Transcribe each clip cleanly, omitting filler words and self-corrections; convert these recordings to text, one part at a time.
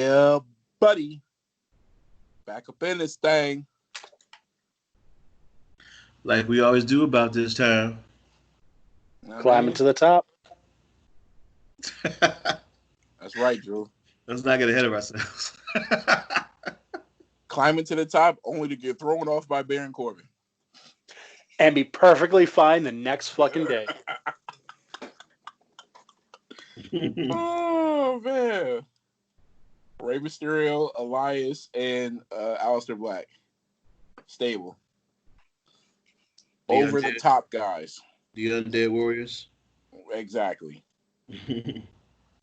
Yeah, buddy. Back up in this thing. Like we always do about this time. Climbing to the top. That's right, Drew. Let's not get ahead of ourselves. Climbing to the top only to get thrown off by Baron Corbin. And be perfectly fine the next fucking day. Oh, man. Rey Mysterio, Elias, and Aleister Black. Stable. Over the top guys. The Undead Warriors. Exactly. Ladies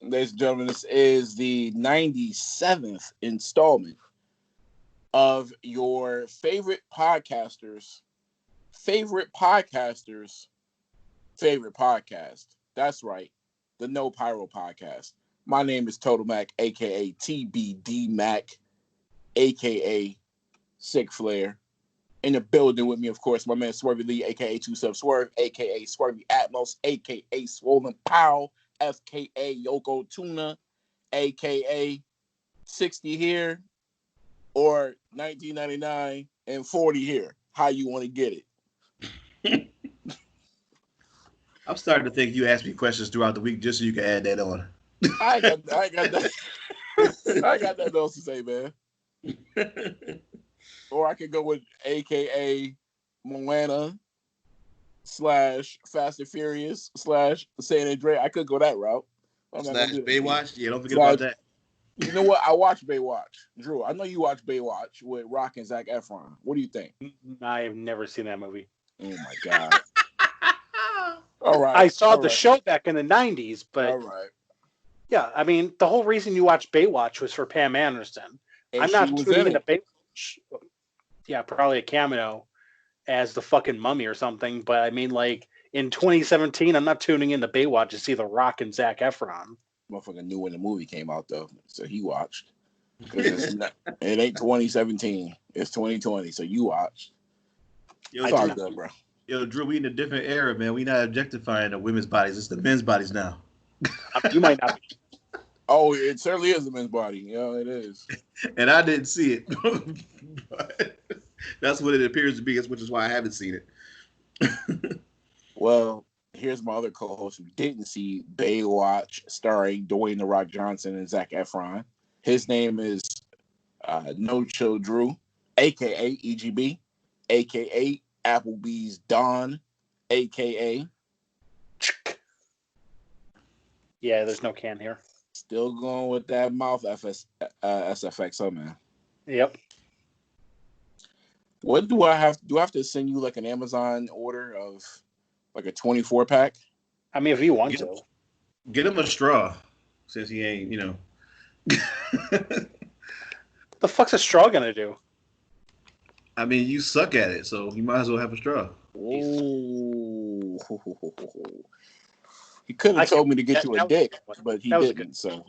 and gentlemen, this is the 97th installment of your favorite podcasters' favorite podcast. That's right. The No Pyro Podcast. My name is Total Mac, a.k.a. TBD Mac, a.k.a. Sick Flair. In the building with me, of course, my man Swervy Lee, a.k.a. Two Sub Swerve, a.k.a. Swervy Atmos, a.k.a. Swollen Pow, f.k.a. Yoko Tuna, a.k.a. 60 here, or 1999 and 40 here. How you want to get it? I'm starting to think you ask me questions throughout the week just so you can add that on. I got that. I got nothing else to say, man. Or I could go with AKA Moana / Fast and Furious / San Andreas. I could go that route. / Baywatch. Yeah, don't forget about that. You know what? I watched Baywatch. Drew, I know you watched Baywatch with Rock and Zac Efron. What do you think? I have never seen that movie. Oh my God. All right. I saw the show back in the 90s, but all right. Yeah, I mean, the whole reason you watch Baywatch was for Pam Anderson. And I'm not tuning into Baywatch. Yeah, probably a cameo as the fucking mummy or something. But I mean, like in 2017, I'm not tuning into Baywatch to see The Rock and Zac Efron. Motherfucker knew when the movie came out though, so he watched. Because it ain't 2017, it's 2020, so you watched. It's all good, bro. Yo, Drew, we in a different era, man. We not objectifying the women's bodies; it's the men's bodies now. You might not be. Oh, it certainly is a men's body. Yeah, it is. And I didn't see it. But that's what it appears to be, which is why I haven't seen it. Well, here's my other co-host who didn't see Baywatch starring Dwayne The Rock Johnson and Zac Efron. His name is No Chill Drew, a.k.a. EGB, a.k.a. Applebee's Don, a.k.a. Yeah, there's no can here. Still going with that mouth SFXO, man. Yep. What do I have? Do I have to send you like an Amazon order of like a 24-pack? I mean, if you want to. Get him a straw, since he ain't, you know. The fuck's a straw gonna do? I mean, you suck at it, so you might as well have a straw. Ooh. He could have told me to get you a dick, but he didn't. So,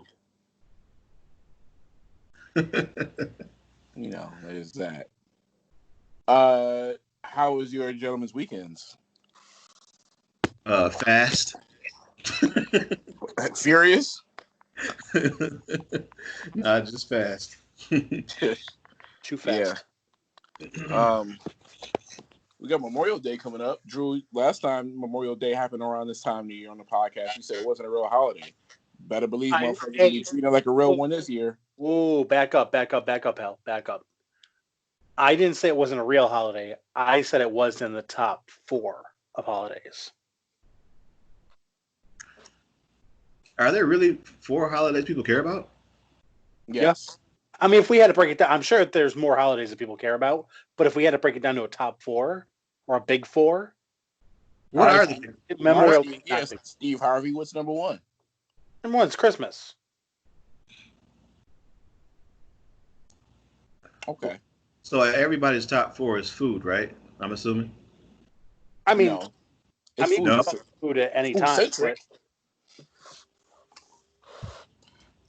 you know, there's that. How was your gentlemen's weekends? Fast. Furious? Nah, just fast. Too fast. Yeah. We got Memorial Day coming up. Drew, last time Memorial Day happened around this time of the year on the podcast, you said it wasn't a real holiday. Better believe motherfuckers be treated like a real one this year. Ooh, back up, hell. Back up. I didn't say it wasn't a real holiday. I said it was in the top 4 of holidays. Are there really 4 holidays people care about? Yes. I mean, if we had to break it down, I'm sure there's more holidays that people care about. But if we had to break it down to a top 4 or a big 4, what are they? Memorial. Yes, Steve Harvey. What's number 1? Number 1's Christmas. Okay. So everybody's top 4 is food, right? I'm assuming. I mean, no. You can talk food at any time.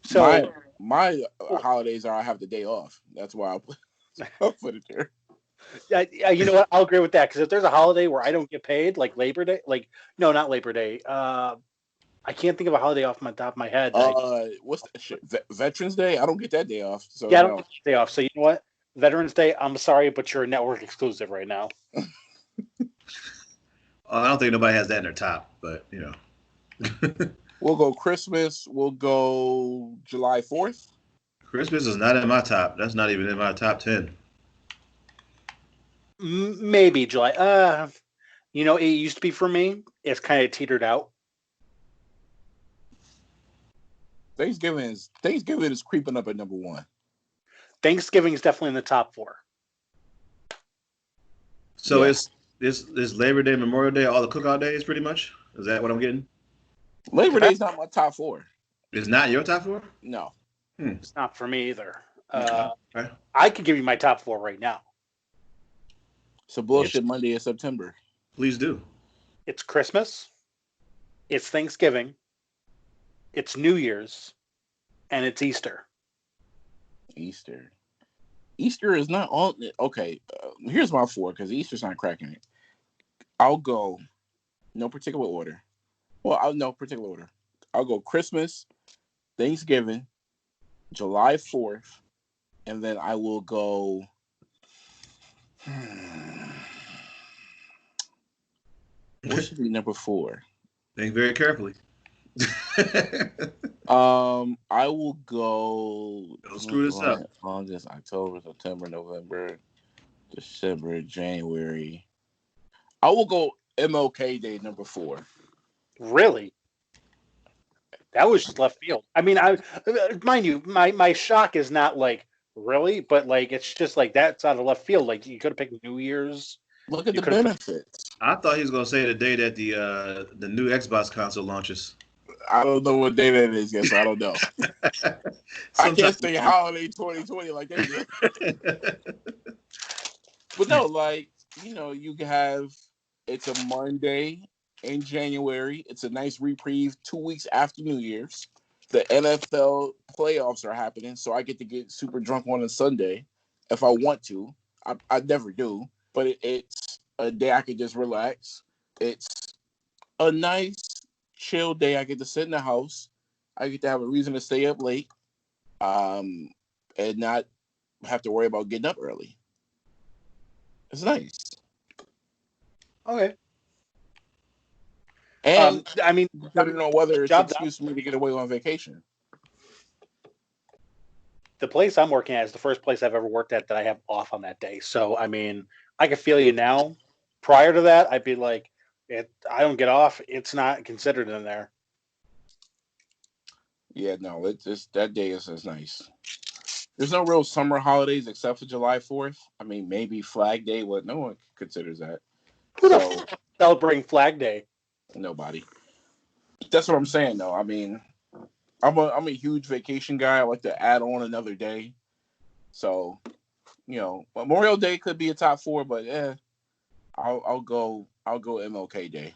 So my holidays are I have the day off. That's why I'll put it there. Yeah, you know what? I'll agree with that because if there's a holiday where I don't get paid, like Labor Day, not Labor Day. I I can't think of a holiday off my top of my head. What's that shit? Veterans Day? I don't get that day off. So Yeah, I no. don't get the day off. So you know what? Veterans Day, I'm sorry, but you're a network exclusive right now. I don't think nobody has that in their top, but you know. We'll go Christmas. We'll go July 4th. Christmas is not in my top. That's not even in my top 10. Maybe July. You know, it used to be for me. It's kind of teetered out. Thanksgiving is creeping up at number 1. Thanksgiving is definitely in the top 4. So Yeah. it's Labor Day, Memorial Day, all the cookout days, pretty much. Is that what I'm getting? Labor Day is not my top 4. It's not your top 4? No. It's not for me either. Okay. I could give you my top 4 right now. It's a bullshit Monday in September. Please do. It's Christmas. It's Thanksgiving. It's New Year's. And it's Easter. Easter is not all. Okay, here's my 4 because Easter's not cracking it. I'll go no particular order. Well, no particular order. I'll go Christmas, Thanksgiving, July 4th, and then I will go. What should be number 4? Think very carefully. I will go. Don't screw this up. August, October, September, November, December, January. I will go MLK Day number 4. Really? That was just left field. I mean, mind you, my shock is not like really, but like it's just like that's out of left field. Like you could have picked New Year's. Look at the benefits. I thought he was gonna say the day that the new Xbox console launches. I don't know what day that is yet, so I don't know. I can't say holiday 2020 like that. But no, like, you know, you have, it's a Monday in January. It's a nice reprieve 2 weeks after New Year's. The NFL playoffs are happening, so I get to get super drunk on a Sunday if I want to. I never do, but it's a day I can just relax. It's a nice chill day. I get to sit in the house. I get to have a reason to stay up late, and not have to worry about getting up early. It's nice. Okay. And I mean, depending on whether it's an jobs excuse for me to get away on vacation. the place I'm working at is the first place I've ever worked at that I have off on that day. So I mean, I can feel you now. Prior to that, I'd be like, I don't get off. It's not considered in there. Yeah, no, it's just that day is nice. There's no real summer holidays except for July 4th. I mean, maybe Flag Day, but no one considers that. Who the So fuck celebrating Flag Day? nobody. That's what I'm saying, though. I mean, I'm a huge vacation guy. I like to add on another day. So, you know, Memorial Day could be a top 4, but I'll go MLK Day.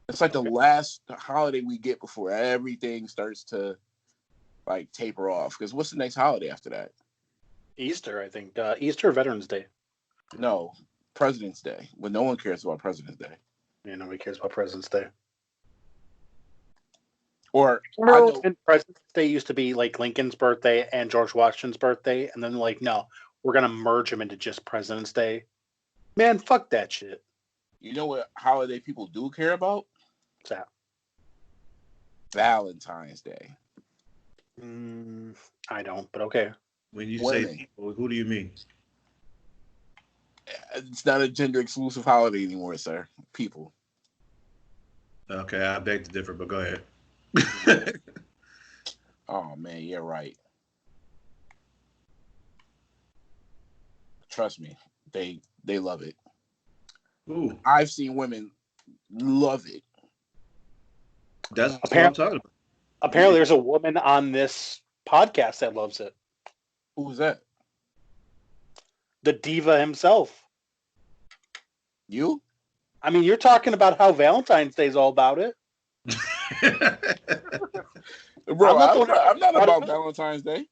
It's like the last holiday we get before everything starts to like taper off. Because what's the next holiday after that? Easter, I think. Easter or Veterans Day. No, President's Day. But no one cares about President's Day. Yeah, nobody cares about President's Day. Or Remember when President's Day used to be like Lincoln's birthday and George Washington's birthday, and then like, no, we're gonna merge them into just President's Day. Man, fuck that shit. You know what holiday people do care about? What's that? Valentine's Day. I don't, but okay. When you Women. say people, who do you mean? It's not a gender exclusive holiday anymore, sir. People. Okay, I beg to differ, but go ahead. Oh man, you're right. Trust me, they love it. Ooh, I've seen women love it. that's what I'm talking about. Apparently, there's a woman on this podcast that loves it. Who's that? The diva himself. You? I mean, you're talking about how Valentine's Day is all about it. Bro, I'm not about it. Valentine's Day.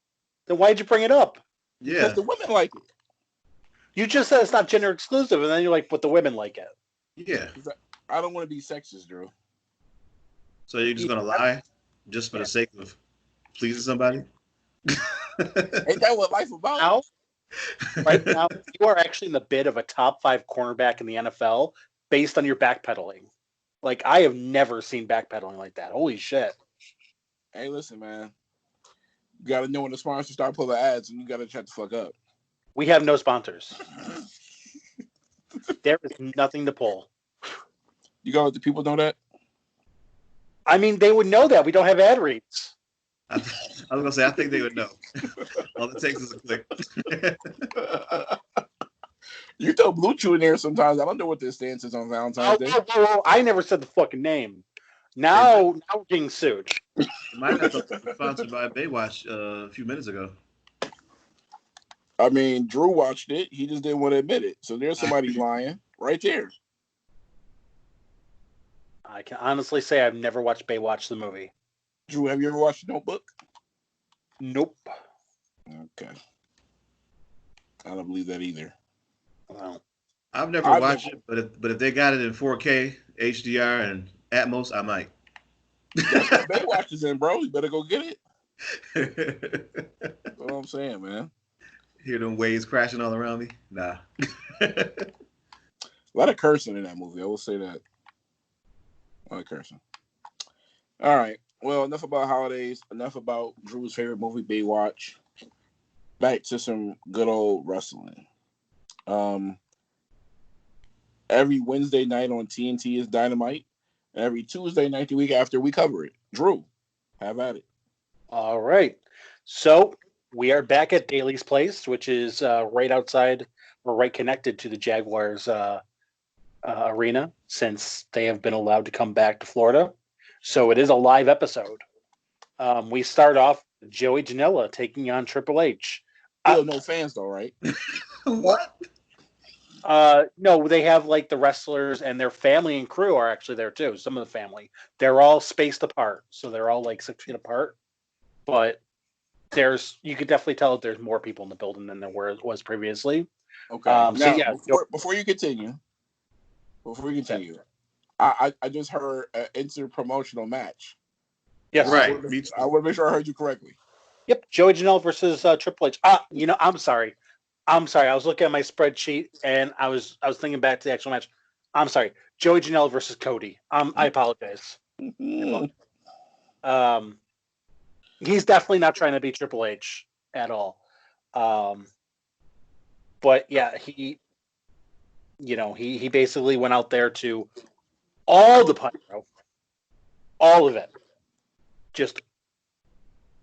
Then why'd you bring it up? Yeah, Because the women like it. You just said it's not gender exclusive, and then you're like, but the women like it. yeah. I don't want to be sexist, Drew. So you're just gonna lie just for the sake of pleasing somebody? Ain't that what life about? Now, right now, you are actually in the bid of a top 5 cornerback in the NFL based on your backpedaling. Like, I have never seen backpedaling like that. Holy shit. Hey, listen, man. You got to know when the sponsors start pulling ads, and you got to shut the fuck up. We have no sponsors. There is nothing to pull. You got to let the people know that? I mean, they would know that. We don't have ad reads. I was gonna say, I think they would know. All it takes is a click. You throw Blue Chew in there sometimes. I don't know what their stance is on Valentine's Day. I never said the fucking name. Now we're getting sued. You might have to be sponsored by Baywatch a few minutes ago. I mean, Drew watched it. He just didn't want to admit it. So there's somebody lying right there. I can honestly say I've never watched Baywatch the movie. Drew, have you ever watched The Notebook? Nope. Okay. I don't believe that either. Well, I've never watched it, but if they got it in 4K, HDR, and Atmos, I might. That's what Baywatch is in, bro. You better go get it. That's what I'm saying, man. Hear them waves crashing all around me? Nah. A lot of cursing in that movie. I will say that. A lot of cursing. All right. Well, enough about holidays. Enough about Drew's favorite movie, Baywatch. Back to some good old wrestling. Every Wednesday night on TNT is Dynamite. Every Tuesday night the week after, we cover it. Drew, have at it. all right. So we are back at Daly's Place, which is right outside or right connected to the Jaguars arena, since they have been allowed to come back to Florida. So it is a live episode. We start off with Joey Janela taking on Triple H. Still no fans though, right? What? No, they have like the wrestlers and their family and crew are actually there too. Some of the family, they're all spaced apart, so they're all like 6 feet apart. But you could definitely tell that there's more people in the building than there was previously. Okay. Now, before you continue, I just heard an inter-promotional match. Yes, right. I want to make sure I heard you correctly. Yep, Joey Janela versus Triple H. I'm sorry. I was looking at my spreadsheet and I was thinking back to the actual match. I'm sorry. Joey Janela versus Cody. I apologize. He's definitely not trying to be Triple H at all. But yeah, he basically went out there to all the pyro, all of it, just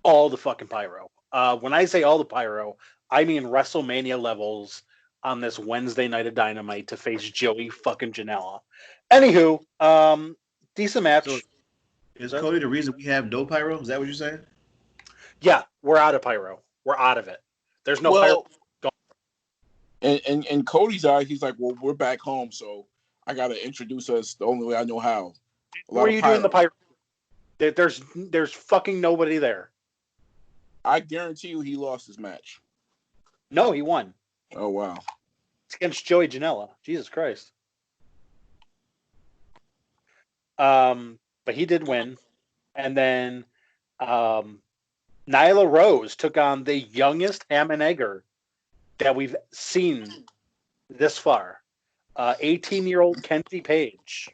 all the fucking pyro. When I say all the pyro, I mean WrestleMania levels on this Wednesday night of Dynamite to face Joey fucking Janela. Anywho, decent match. So is Cody the reason we have no pyro? Is that what you're saying? Yeah, we're out of pyro. We're out of it. There's no pyro. In Cody's eyes, he's like, well, we're back home, so I got to introduce us the only way I know how. What are you doing the pyro? There's fucking nobody there. I guarantee you he lost his match. No, he won. Oh, wow. It's against Joey Janela. Jesus Christ. But he did win. And then Nyla Rose took on the youngest ham and egger that we've seen this far. 18-year-old Kenzie Page,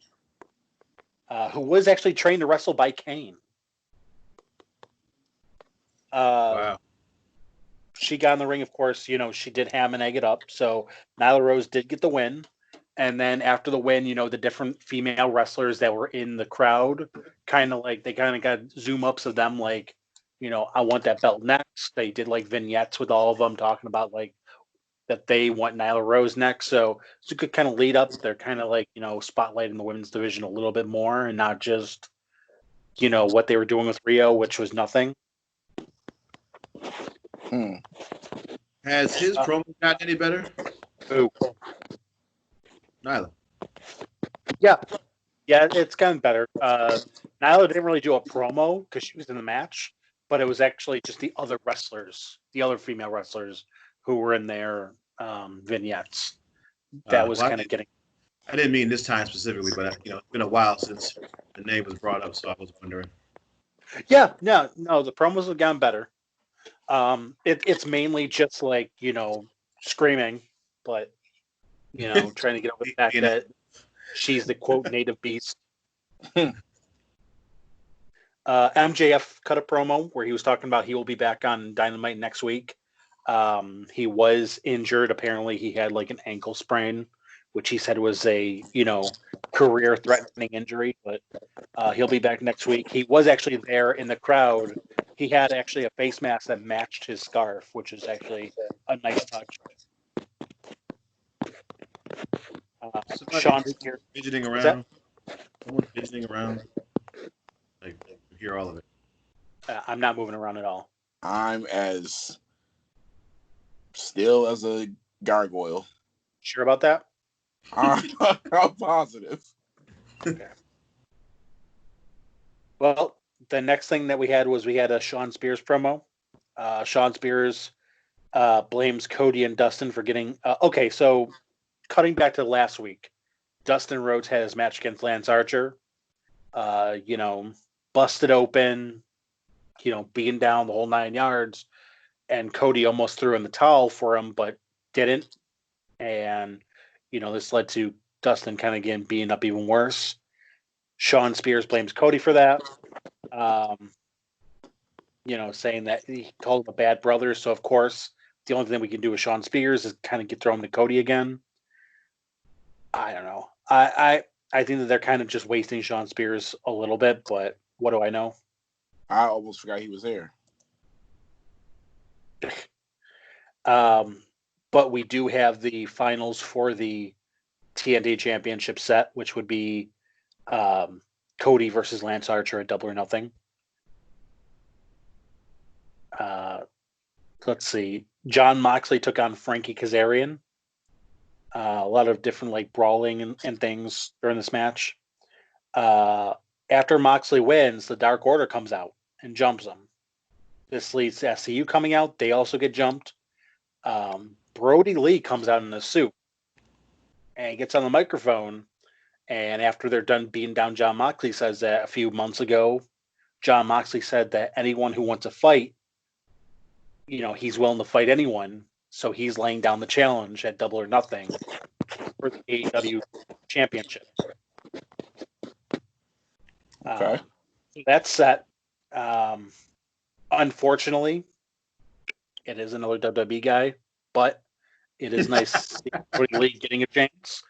who was actually trained to wrestle by Kane. Wow. She got in the ring, of course, she did ham and egg it up. So Nyla Rose did get the win. And then after the win, the different female wrestlers that were in the crowd kind of got zoom ups of them like, I want that belt next. They did like vignettes with all of them talking about like that they want Nyla Rose next. So it's a good kind of lead up. They're kind of like, spotlighting the women's division a little bit more and not just, what they were doing with Rio, which was nothing. Has his promo gotten any better? Who? Nyla. Yeah, it's gotten better. Nyla didn't really do a promo because she was in the match, but it was actually just the other wrestlers, the other female wrestlers who were in their vignettes. That was kind of getting. I didn't mean this time specifically, but it's been a while since the name was brought up, so I was wondering. Yeah, no, the promos have gotten better. It's mainly just like screaming, but trying to get over the fact that she's the quote native beast. MJF cut a promo where he was talking about he will be back on Dynamite next week. He was injured. Apparently, he had like an ankle sprain, which he said was a career-threatening injury. But he'll be back next week. He was actually there in the crowd. He had actually a face mask that matched his scarf, which is actually a nice touch. Sean fidgeting around. Someone's fidgeting around. I hear all of it. I'm not moving around at all. I'm as still as a gargoyle. Sure about that? I'm positive. Okay. Well, the next thing that we had was a Sean Spears promo. Sean Spears blames Cody and Dustin for getting... okay, so cutting back to last week, Dustin Rhodes had his match against Lance Archer. Busted open, being down the whole 9 yards. And Cody almost threw in the towel for him, but didn't. And, this led to Dustin kind of again being up even worse. Sean Spears blames Cody for that. Saying that he called him a bad brother. So, of course, the only thing we can do with Sean Spears is kind of throw him to Cody again. I don't know. I think that they're kind of just wasting Sean Spears a little bit, but what do I know? I almost forgot he was there. But we do have the finals for the TNT Championship set, which would be Cody versus Lance Archer at Double or Nothing. Let's see. John Moxley took on Frankie Kazarian. A lot of different brawling and things during this match. After Moxley wins, the Dark Order comes out and jumps him. This leads to SCU coming out. They also get jumped. Brody Lee comes out in a suit and he gets on the microphone. And after they're done beating down John Moxley, says that a few months ago, John Moxley said that anyone who wants to fight, he's willing to fight anyone. So he's laying down the challenge at Double or Nothing for the AEW Championship. Okay. That's set. Unfortunately, it is another WWE guy, but it is nice to see Brody Lee getting a chance.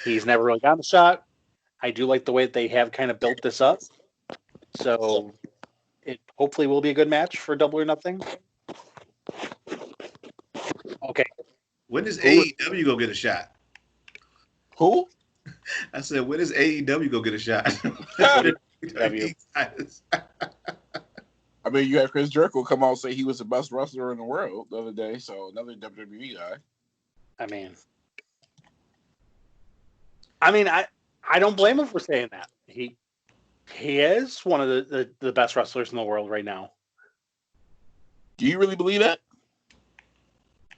He's never really gotten a shot. I do like the way that they have kind of built this up. So it hopefully will be a good match for Double or Nothing. Okay. When does AEW go get a shot? Who? I said, when does AEW go get a shot? I mean, you have Chris Jericho come out and say he was the best wrestler in the world the other day, so another WWE guy. I don't blame him for saying that. He is one of the best wrestlers in the world right now. Do you really believe that?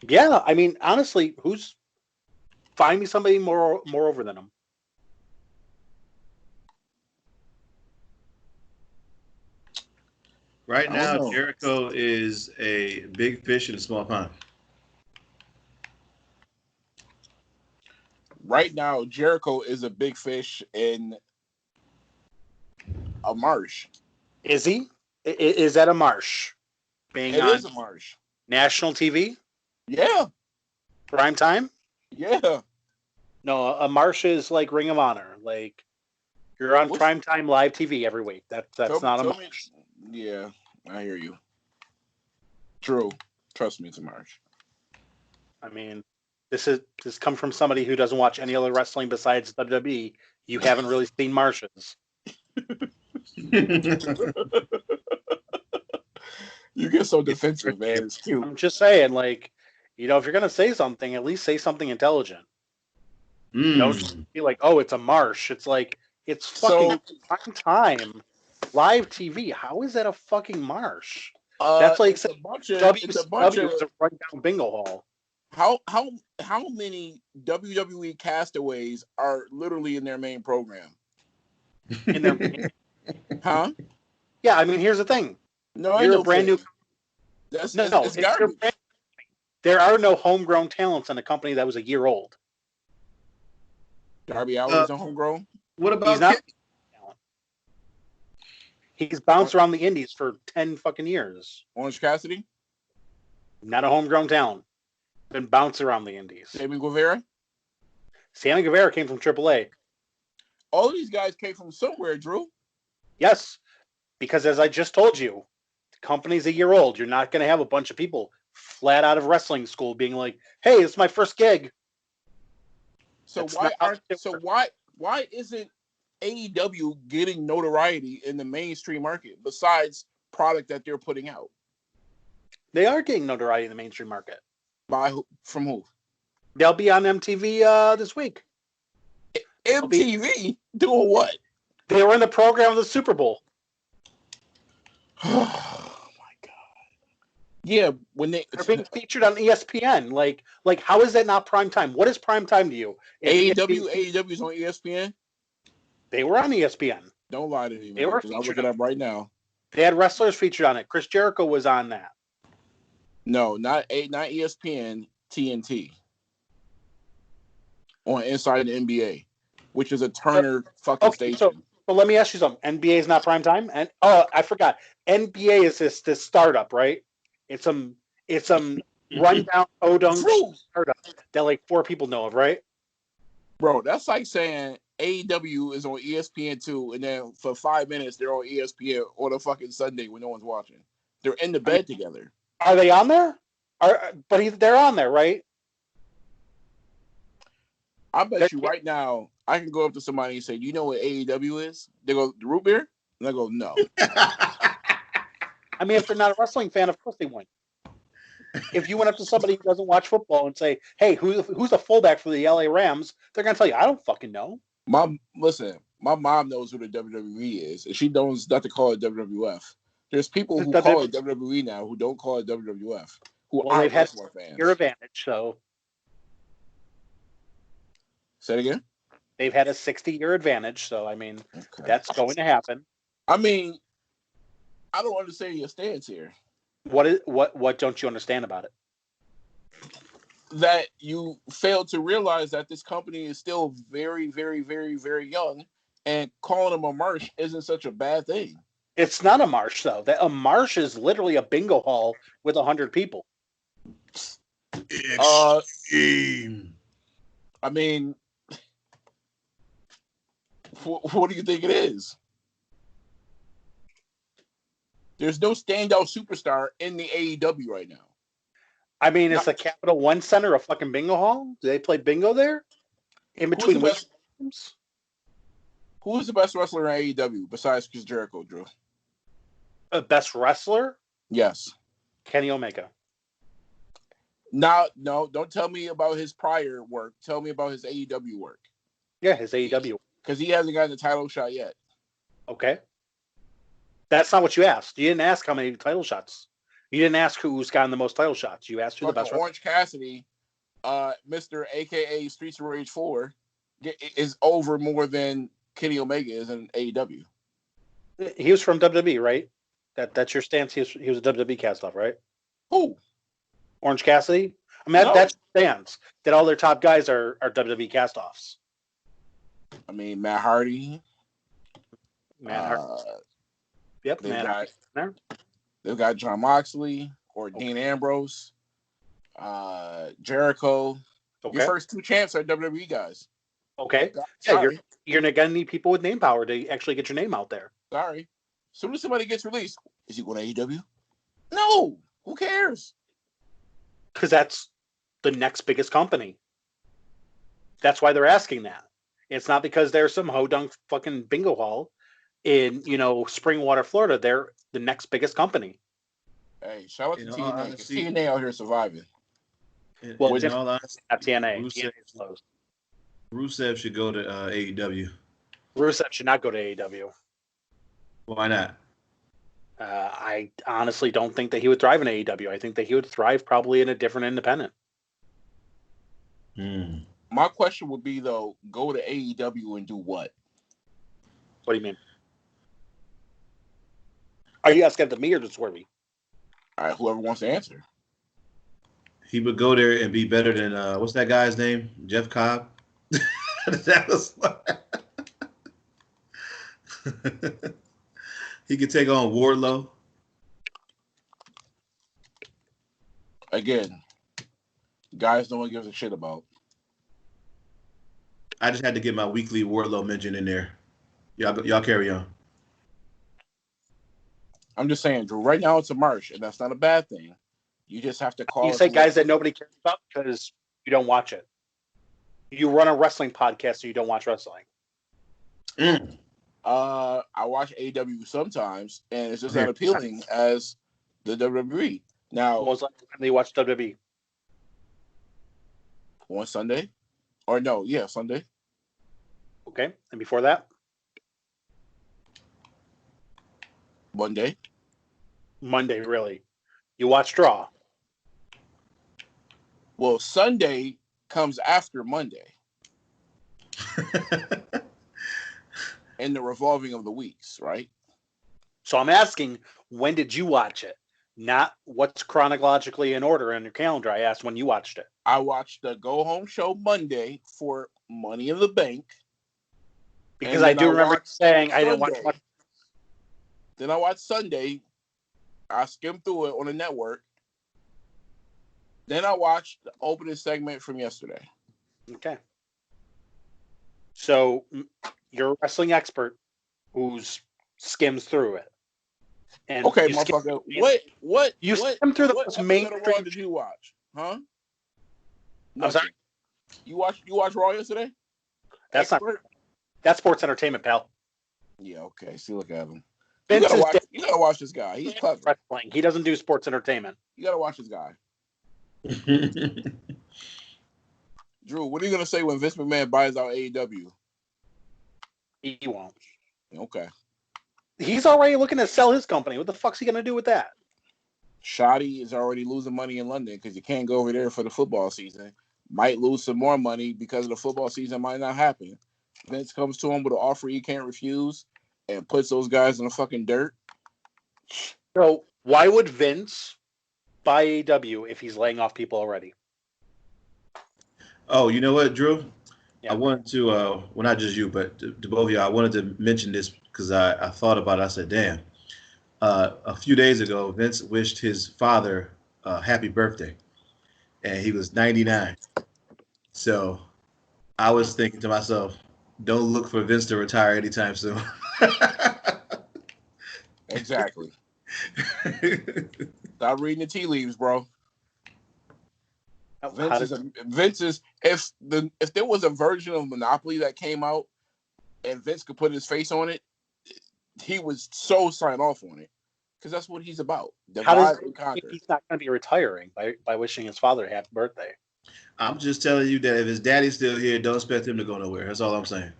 Yeah, honestly, find me somebody more over than him. Right now, Jericho is a big fish in a small pond. Right now, Jericho is a big fish in a marsh. Is he? Is that a marsh? It is a marsh. National TV? Yeah. Prime time? Yeah. No, a marsh is like Ring of Honor. Like you're on primetime live TV every week. That's not a marsh. Yeah, I hear you. True. Trust me, it's a marsh. This comes from somebody who doesn't watch any other wrestling besides WWE. You haven't really seen marshes. You get so defensive, man. It's cute. I'm just saying, if you're gonna say something, at least say something intelligent. Don't just be like, "Oh, it's a marsh." It's like it's fucking prime time, live TV. How is that a fucking marsh? That's like it's a bunch of was a rundown bingo hall. How many WWE castaways are literally in their main program? In their Huh? Yeah, I mean, here's the thing. No, I You're a know brand new. That's No, it's it's your garbage. brand. There are no homegrown talents in a company that was a year old. Darby Allin is a homegrown. What He's about not. Kenny? He's bounced around the Indies for 10 fucking years. Orange Cassidy, Not a homegrown talent. Been bounced around the Indies. Sammy Guevara. Sammy Guevara came from AAA. All of these guys came from somewhere, Drew. Yes, because as I just told you, the company's a year old. You're not going to have a bunch of people flat out of wrestling school being like, "Hey, it's my first gig." So That's why not how aren't it so works. why isn't AEW getting notoriety in the mainstream market besides product that they're putting out? They are getting notoriety in the mainstream market. From who? They'll be on MTV this week. MTV doing what? They were in the program of the Super Bowl. Oh my god! Yeah, when They're being featured on ESPN. Like how is that not prime time? What is prime time to you? AEW is on ESPN. They were on ESPN. Don't lie to me, They man. were Because I'll look featured it up right now. They had wrestlers featured on it. Chris Jericho was on that. No, not ESPN. TNT on Inside the NBA, which is a Turner fucking Okay, station. so let me ask you something. NBA is not prime time, and oh, I forgot. NBA is this startup, right? It's some rundown podunk True. startup that like 4 people know of, right? Bro, that's like saying AEW is on ESPN too, and then for 5 minutes they're on ESPN on a fucking Sunday when no one's watching. They're in the bed together. Are they on there? They're on there, right? I bet you right now I can go up to somebody and say, "Do you know what AEW is?" They go, "The root beer," and I go, "No." I mean, if they're not a wrestling fan, of course they wouldn't. If you went up to somebody who doesn't watch football and say, "Hey, who's the fullback for the LA Rams?" They're gonna tell you, "I don't fucking know." My mom knows who the WWE is, and she knows not to call it WWF. There's people who call it WWE now who don't call it WWF, who aren't wrestling fans. Your advantage, so. Say it again. They've had a 60-year advantage, so I mean, that's going to happen. I mean, I don't understand your stance here. What don't you understand about it? That you failed to realize that this company is still very, very, very, very young, and calling them a marsh isn't such a bad thing. It's not a marsh, though. A marsh is literally a bingo hall with 100 people. Extreme. I mean, what do you think it is? There's no standout superstar in the AEW right now. I mean, it's the Capital One Center, a fucking bingo hall. Do they play bingo there? In between Who's the best wrestler in AEW besides Chris Jericho, Drew? Best wrestler? Yes. Kenny Omega. No, don't tell me about his prior work. Tell me about his AEW work. Yeah, his AEW. Because he hasn't gotten the title shot yet. Okay. That's not what you asked. You didn't ask how many title shots. You didn't ask who's gotten the most title shots. You asked who the best. Orange Cassidy, Mr. AKA Streets of Rage 4, is over more than Kenny Omega is in AEW. He was from WWE, right? That's your stance. He was a WWE cast off, right? Who? Orange Cassidy. I mean, that's your stance. That all their top guys are WWE cast offs. I mean, Matt Hardy. Matt Hardy. Yep, They've got John Moxley or Dean Ambrose, Jericho. Okay. Your first 2 champs are WWE guys. Okay. Yeah, you're gonna need people with name power to actually get your name out there. Sorry. As soon as somebody gets released, is he going to AEW? No. Who cares? Because that's the next biggest company. That's why they're asking that. It's not because there's some hodunk fucking bingo hall in, Springwater, Florida. They're the next biggest company. Hey, shout out to TNA. TNA out here surviving. Well, in all honesty, not TNA. TNA is closed. Rusev should go to AEW. Rusev should not go to AEW. Why not? I honestly don't think that he would thrive in AEW. I think that he would thrive probably in a different independent. My question would be though, go to AEW and do what? What do you mean? Are you asking to me or to Swervy? All right, whoever wants to answer. He would go there and be better than what's that guy's name? Jeff Cobb. That was. He could take on Wardlow. Again, guys, no one gives a shit about. I just had to get my weekly Wardlow mention in there. Y'all carry on. I'm just saying, Drew, right now it's a march, and that's not a bad thing. You just have to call You it say for guys what- that nobody cares about because you don't watch it. You run a wrestling podcast, so you don't watch wrestling. I watch AEW sometimes, and it's just not appealing as the WWE. Now, Most likely when you watch WWE. on Sunday, or no, yeah, Sunday. Okay, and before that, Monday. Monday. Really, you watch Draw. Well, Sunday comes after Monday in the revolving of the weeks, right? So I'm asking, when did you watch it? Not what's chronologically in order in your calendar. I asked when you watched it. I watched the Go Home Show Monday for Money in the Bank. Because I do remember saying I didn't watch Sunday. much. Then I watched Sunday. I skimmed through it on the network. Then I watched the opening segment from yesterday. Okay. So you're a wrestling expert who's skims through it. And Okay, you motherfucker. What? You what, skim through the what most episode of Raw mainstream. did you watch? Huh? I'm sorry? You watched Raw yesterday? That's sports entertainment, pal. Yeah, okay. See, look at him. Vince is You gotta watch this guy. He's clever. wrestling. He doesn't do sports entertainment. You gotta watch this guy. Drew, what are you gonna say when Vince McMahon buys out AEW? He won't. Okay. He's already looking to sell his company. What the fuck's he gonna do with that? Shoddy is already losing money in London because you can't go over there for the football season. Might lose some more money because the football season might not happen. Vince comes to him with an offer he can't refuse and puts those guys in the fucking dirt. So why would Vince buy AEW if he's laying off people already? Oh, you know what, Drew? Yeah. I wanted to, well, not just you, but to both of you, I wanted to mention this because I thought about it. I said, damn. A few days ago, Vince wished his father happy birthday, and he was 99. So I was thinking to myself, don't look for Vince to retire anytime soon. Exactly. Stop reading the tea leaves, bro. Vince is if there was a version of Monopoly that came out and Vince could put his face on it, he would so sign off on it because that's what he's about. How does Divide and conquer. he's not going to be retiring by wishing his father a happy birthday? I'm just telling you that if his daddy's still here, don't expect him to go nowhere. That's all I'm saying.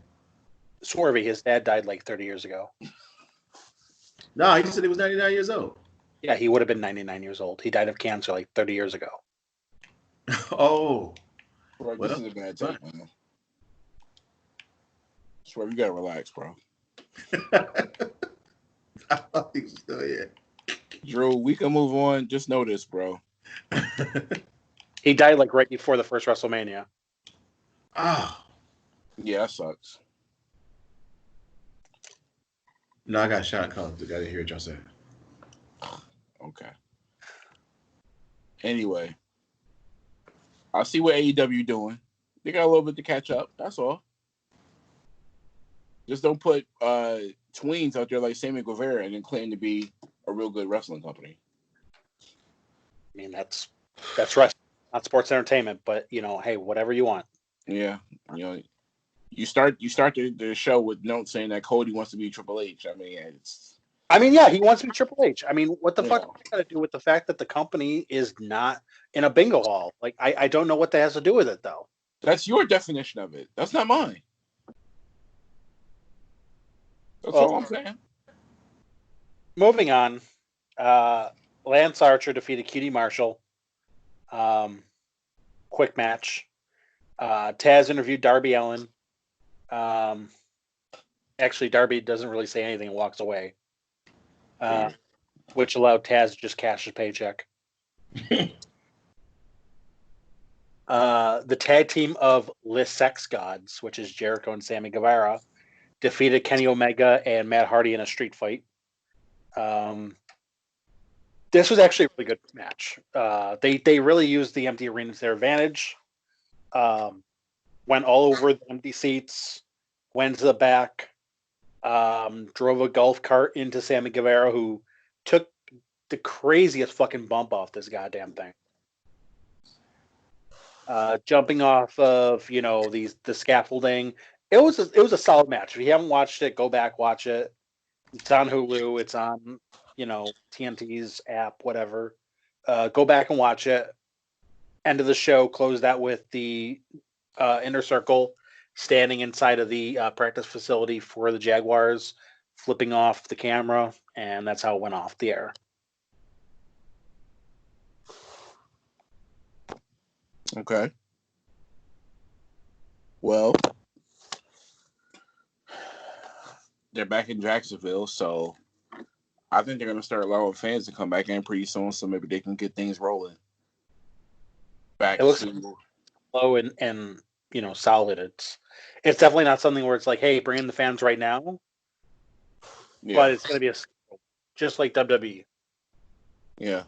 Swervy, his dad died like 30 years ago. No, he said he was 99 years old. Yeah, he would have been 99 years old. He died of cancer like 30 years ago. Oh. Bro, this is a bad take, man. Swear, you gotta relax, bro. I thought he was still here. Drew, we can move on. Just know this, bro. He died like right before the first WrestleMania. Ah. Yeah, that sucks. No, I got shot in college. I didn't hear what y'all said. Okay. Anyway, I see what AEW doing. They got a little bit to catch up. That's all. Just don't put tweens out there like Sammy Guevara and then claim to be a real good wrestling company. I mean, that's wrestling, not sports entertainment. But hey, whatever you want. Yeah, you start the show with notes saying that Cody wants to be Triple H. I mean, Yeah, he wants to be Triple H. I mean, what the fuck is that got to do with the fact that the company is not in a bingo hall? Like, I don't know what that has to do with it, though. That's your definition of it. That's not mine. That's all I'm saying. Moving on, Lance Archer defeated QT Marshall. Quick match. Taz interviewed Darby Allin. Actually, Darby doesn't really say anything and walks away, which allowed Taz to just cash his paycheck. The tag team of Le Sex Gods, which is Jericho and Sammy Guevara, defeated Kenny Omega and Matt Hardy in a street fight. This was actually a really good match. They really used the empty arena to their advantage. Went all over the empty seats, went to the back, drove a golf cart into Sammy Guevara, who took the craziest fucking bump off this goddamn thing. Jumping off of the scaffolding. It was a solid match. If you haven't watched it, go back, watch it. It's on Hulu. It's on TNT's app, whatever. Go back and watch it. End of the show closed out with the Inner Circle standing inside of the practice facility for the Jaguars, flipping off the camera, and that's how it went off the air. Okay. Well, they're back in Jacksonville, so I think they're going to start allowing fans to come back in pretty soon, so maybe they can get things rolling. Back it looks to low and solid. It's definitely not something where it's like, hey, bring in the fans right now. Yeah. But it's going to be just like WWE. Yeah,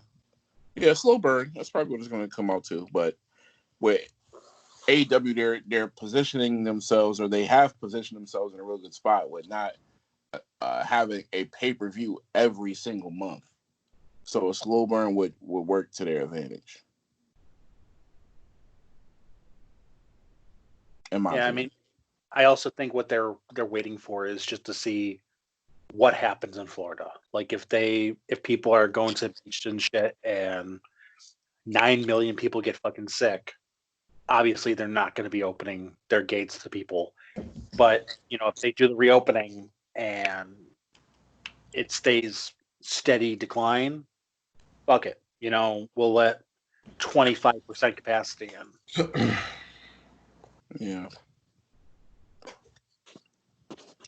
slow burn. That's probably what it's going to come out to. But with AEW, they're positioning themselves, or they have positioned themselves in a real good spot with not having a pay-per-view every single month. So a slow burn would work to their advantage. I mean, I also think what they're waiting for is just to see what happens in Florida. Like if people are going to the beach and shit and 9 million people get fucking sick, obviously they're not going to be opening their gates to people. But, if they do the reopening and it stays steady decline, fuck it. We'll let 25% capacity in. Yeah.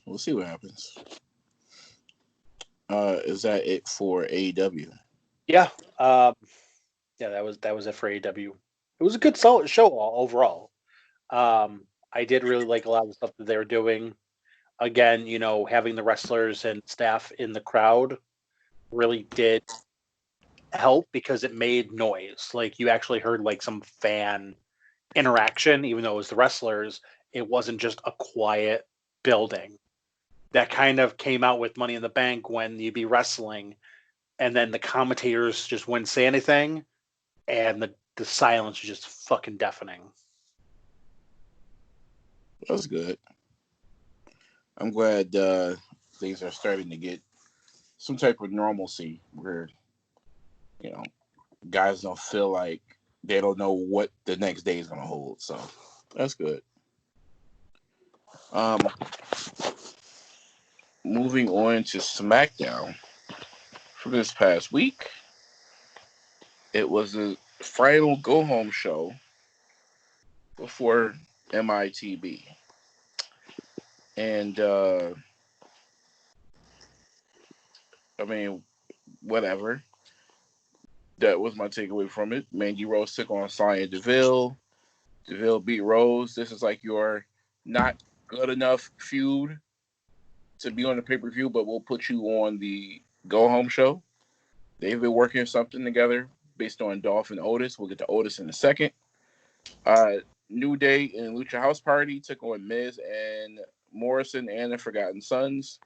We'll see what happens. Is that it for AEW? Yeah. That was it for AEW. It was a good solid show overall. I did really like a lot of the stuff that they were doing. Again, having the wrestlers and staff in the crowd really did help because it made noise. Like you actually heard like some fan interaction, even though it was the wrestlers. It wasn't just a quiet building. That kind of came out with Money in the Bank when you'd be wrestling and then the commentators just wouldn't say anything and the silence was just fucking deafening. That's good. I'm glad things are starting to get some type of normalcy where, guys don't feel like they don't know what the next day is going to hold. So that's good. Moving on to SmackDown for this past week. It was a final go-home show before MITB. And, whatever. That was my takeaway from it. Mandy Rose took on Sonya Deville. Deville beat Rose. This is like your not good enough feud to be on the pay-per-view, but we'll put you on the go-home show. They've been working something together based on Dolph and Otis. We'll get to Otis in a second. New Day and Lucha House Party took on Miz and Morrison and the Forgotten Sons.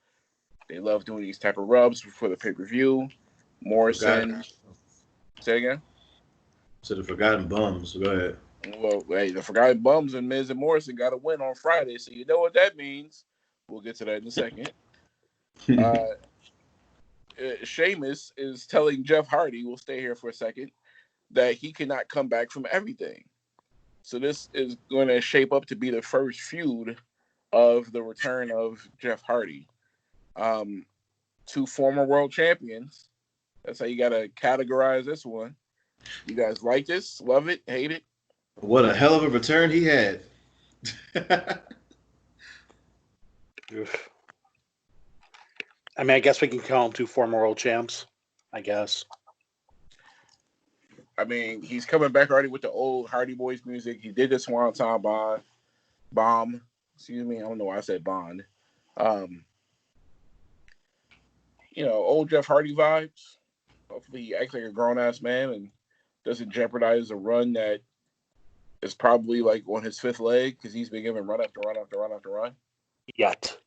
They love doing these type of rubs before the pay-per-view. Morrison. Say again? So the Forgotten Bums. Go ahead. Well, hey, the Forgotten Bums and Miz and Morrison got to win on Friday, so you know what that means. We'll get to that in a second. Sheamus is telling Jeff Hardy, we'll stay here for a second, that he cannot come back from everything. So this is going to shape up to be the first feud of the return of Jeff Hardy. Two former world champions. That's how you got to categorize this one. You guys like this? Love it? Hate it? What a hell of a return he had. Oof. I mean, I guess we can call them 2 former world champs. I guess. I mean, he's coming back already with the old Hardy Boys music. He did the Swanton bomb. Excuse me, I don't know why I said Bond. Old Jeff Hardy vibes. Hopefully, he acts like a grown ass man and doesn't jeopardize a run that is probably like on his 5th leg because he's been given run after run after run after run. Yet.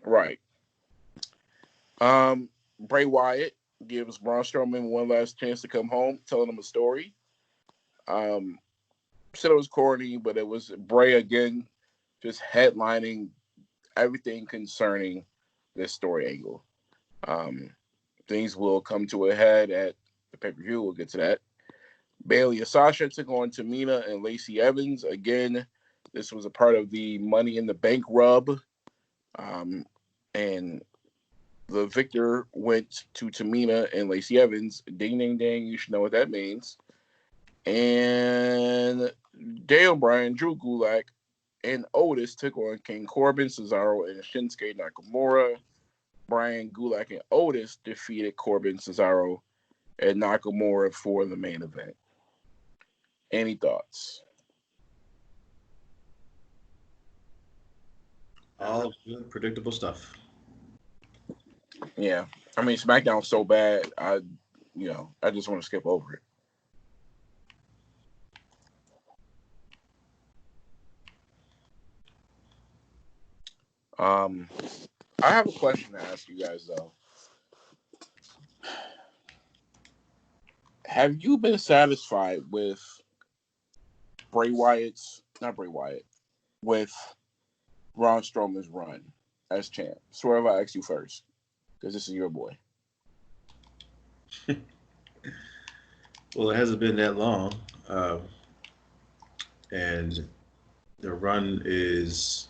Right. Bray Wyatt gives Braun Strowman one last chance to come home, telling him a story. Said it was corny, but it was Bray again, just headlining everything concerning this story angle. Things will come to a head at the pay-per-view. We'll get to that. Bayley and Sasha took on Tamina and Lacey Evans. Again, this was a part of the Money in the Bank rub. And the victor went to Tamina and Lacey Evans. Ding, ding, ding. You should know what that means. And Daniel Bryan, Drew Gulak, and Otis took on King Corbin, Cesaro, and Shinsuke Nakamura. Bryan, Gulak, and Otis defeated Corbin, Cesaro, and Nakamura for the main event. Any thoughts? All good, predictable stuff. Yeah. I mean, SmackDown's so bad, I just want to skip over it. I have a question to ask you guys, though. Have you been satisfied with not Bray Wyatt, with Braun Strowman's run as champ? Swerve, I ask you first, because this is your boy. Well, it hasn't been that long. And the run is,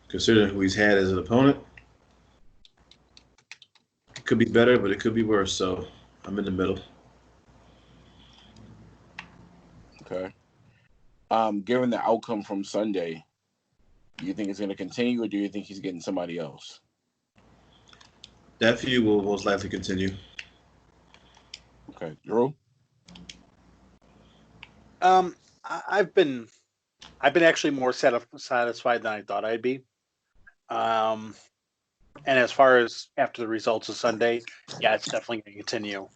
considering who he's had as an opponent, it could be better, but it could be worse. So I'm in the middle. Okay. Given the outcome from Sunday, do you think it's going to continue, or do you think he's getting somebody else? That feud will most likely continue. Okay, Drew. I've been actually more satisfied than I thought I'd be. And as far as after the results of Sunday, yeah, it's definitely going to continue.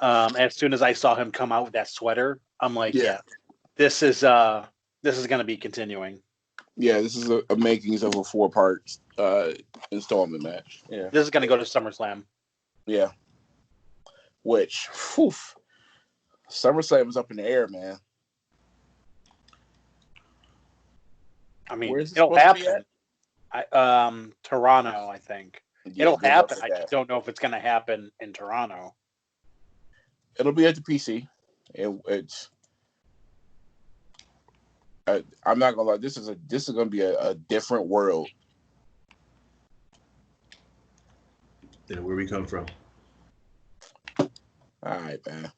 As soon as I saw him come out with that sweater, I'm like, yeah this is going to be continuing. Yeah, this is a makings of a 4-part installment match. Yeah, this is going to go to SummerSlam. Yeah, which SummerSlam is up in the air, man. I mean, it'll happen. Toronto, I think. Yeah, it'll happen. I just don't know if it's going to happen in Toronto. It'll be at the PC. I'm not gonna lie. This is gonna be a different world than where we come from. All right, man.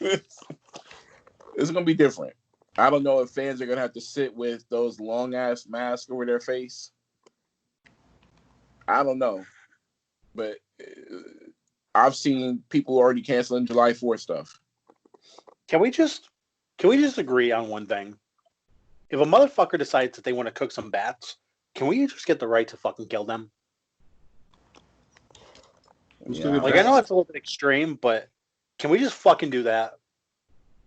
It's gonna be different. I don't know if fans are gonna have to sit with those long ass masks over their face. I don't know, but I've seen people already canceling July 4th stuff. Can we just agree on one thing? If a motherfucker decides that they want to cook some bats, can we just get the right to fucking kill them? Yeah. Like, I know it's a little bit extreme, but can we just fucking do that?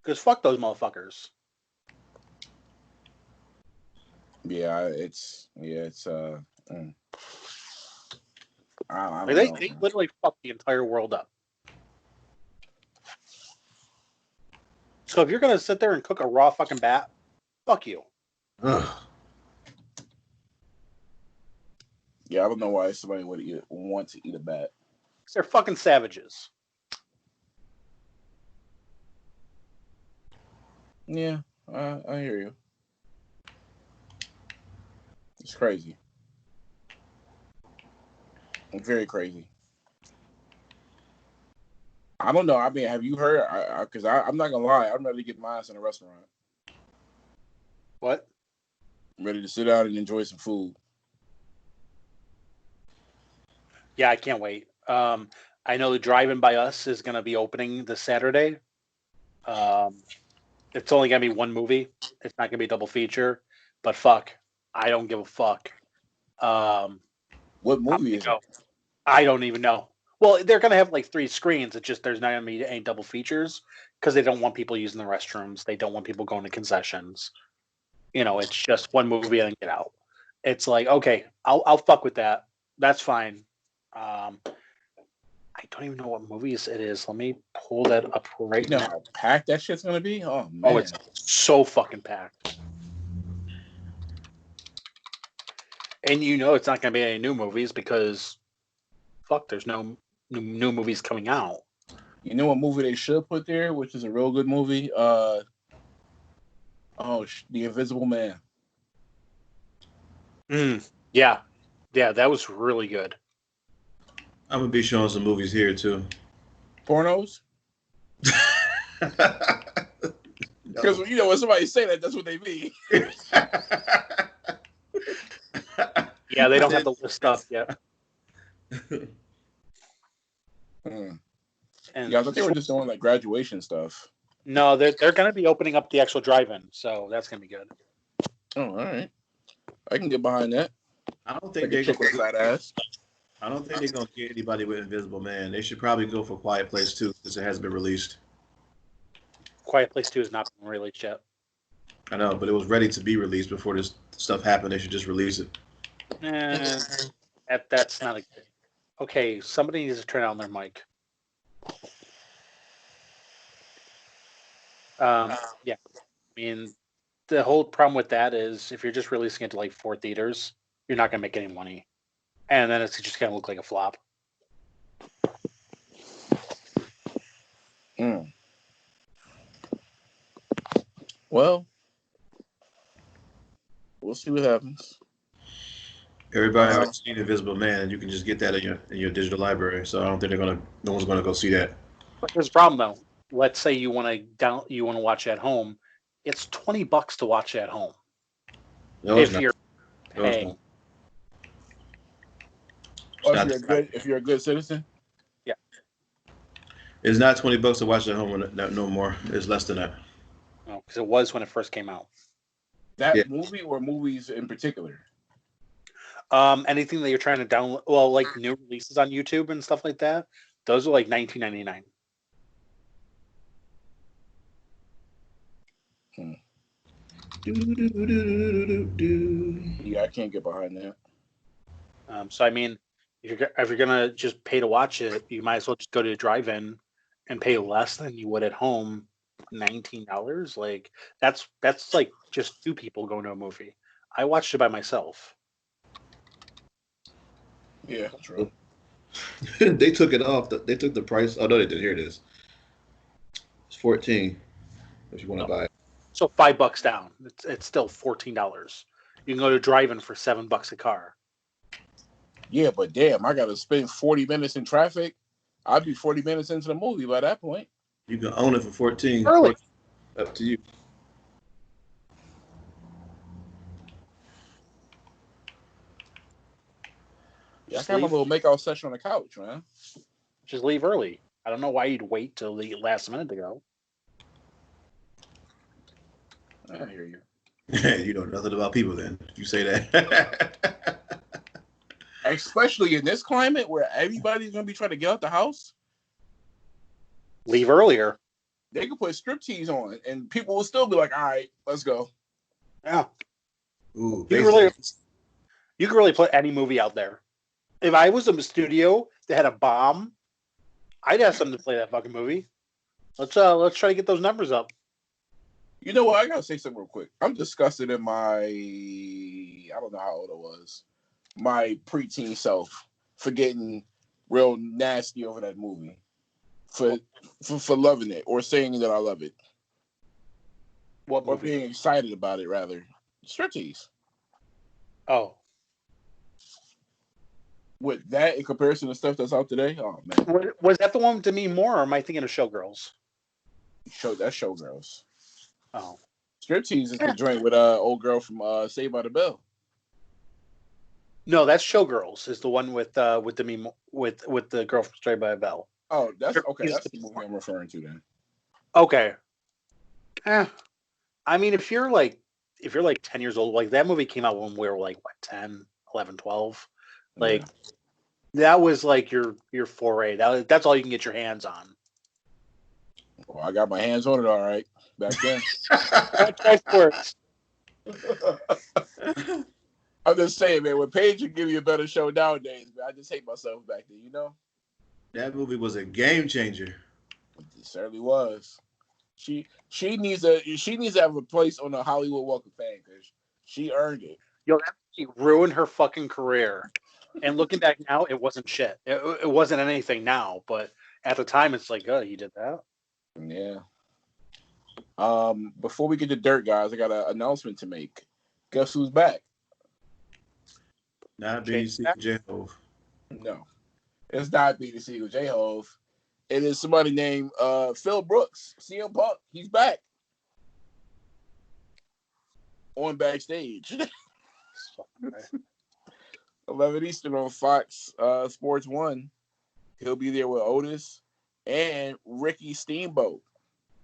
Because fuck those motherfuckers. They literally fuck the entire world up. So if you're gonna sit there and cook a raw fucking bat, fuck you. Ugh. Yeah, I don't know why somebody would want to eat a bat. Because they're fucking savages. Yeah, I hear you. It's crazy. It's very crazy. I don't know. I mean, have you heard? Because I'm not gonna lie. I'd rather get mine in a restaurant. What? I'm ready to sit down and enjoy some food. Yeah, I can't wait. I know the Drive-In by Us is going to be opening this Saturday. It's only going to be one movie. It's not going to be a double feature. But fuck, I don't give a fuck. What movie is it? I don't even know. Well, they're going to have like 3 screens. It's just there's not going to be any double features because they don't want people using the restrooms. They don't want people going to concessions. It's just one movie and then get out. It's like, okay, I'll fuck with that. That's fine. I don't even know what movies it is. Let me pull that up right You know now. how packed that shit's gonna be? Oh man. Oh, it's so fucking packed. And it's not gonna be any new movies because fuck, there's no new movies coming out. You know what movie they should put there, which is a real good movie? The Invisible Man. Yeah, that was really good. I'm gonna be showing some movies here too. Pornos? Because when somebody say that, that's what they mean. Yeah, they don't have the list up yet. And yeah, I thought they were just doing like graduation stuff. No, they're going to be opening up the actual drive-in, so that's going to be good. Oh, all right. I can get behind that. I don't think they're gonna get anybody with Invisible Man. They should probably go for Quiet Place 2 because it hasn't been released. Quiet Place 2 has not been released yet. I know, but it was ready to be released before this stuff happened. They should just release it. That's not a good. Okay, somebody needs to turn on their mic. Yeah, I mean, the whole problem with that is if you're just releasing it to like 4 theaters, you're not gonna make any money, and then it's just gonna look like a flop. Well, we'll see what happens. Everybody has seen Invisible Man, and you can just get that in your digital library. So I don't think no one's gonna go see that. But there's a problem though. Let's say you want to watch it at home. It's $20 to watch it at home. No, if you're paying. If you're a good citizen. Yeah. It's not $20 to watch at home no more. It's less than that. No, because it was when it first came out. That movie or movies in particular? Anything that you're trying to download, well, like new releases on YouTube and stuff like that, those are like $19.99. Yeah, I can't get behind that. So I mean, if you're gonna just pay to watch it, you might as well just go to a drive-in and pay less than you would at home. $19, like that's like just 2 people going to a movie. I watched it by myself. Yeah, true. They took it off. They took the price. Oh no, they did. Here it is. It's $14 if you want to buy it. So $5 down. It's still $14. You can go to drive-in for $7 a car. Yeah, but damn, I gotta spend 40 minutes in traffic. I'd be 40 minutes into the movie by that point. You can own it for $14. Early. Up to you. Yeah, I can have a little makeout session on the couch, man. Just leave early. I don't know why you'd wait till the last minute to go. I hear you. You know nothing about people then, if you say that. Especially in this climate where everybody's going to be trying to get out the house. Leave earlier. They could put striptease on and people will still be like, all right, let's go. Yeah. Ooh, you could really put any movie out there. If I was in a studio that had a bomb, I'd have something to play that fucking movie. Let's try to get those numbers up. You know what? I gotta say something real quick. I'm disgusted in I don't know how old I was, my preteen self for getting real nasty over that movie, for loving it or saying that I love it. What movie? Or being excited about it, rather. Striptease. Oh. With that in comparison to stuff that's out today, oh man. Was that the one with Demi Moore, or am I thinking of Showgirls? That's Showgirls. Oh. Striptease is the joint with old girl from Saved by the Bell. No, that's Showgirls. Is the one with the girl from Straight by a Bell. Oh, that's okay. Striptease That's the movie I'm referring to then. Okay. I mean, if you're like 10 years old, like that movie came out when we were like what 10, 11, 12. Like that was like your foray. That's all you can get your hands on. Well, I got my hands on it all right back then. Nice words. I'm just saying, man, when Paige would give you a better show nowadays, man, I just hate myself back then, you know? That movie was a game changer. It certainly was. She needs to have a place on the Hollywood Walk of Fame because she earned it. Yo, that movie ruined her fucking career. And looking back now, it wasn't shit. It wasn't anything now, but at the time, it's like, oh, you did that? Yeah. Before we get to dirt, guys, I got an announcement to make. Guess who's back? Not BDC J-Hove. No, it's not BDC with J-Hove. It is somebody named Phil Brooks, CM Punk. He's back on Backstage. 11 Eastern on Fox Sports 1. He'll be there with Otis and Ricky Steamboat.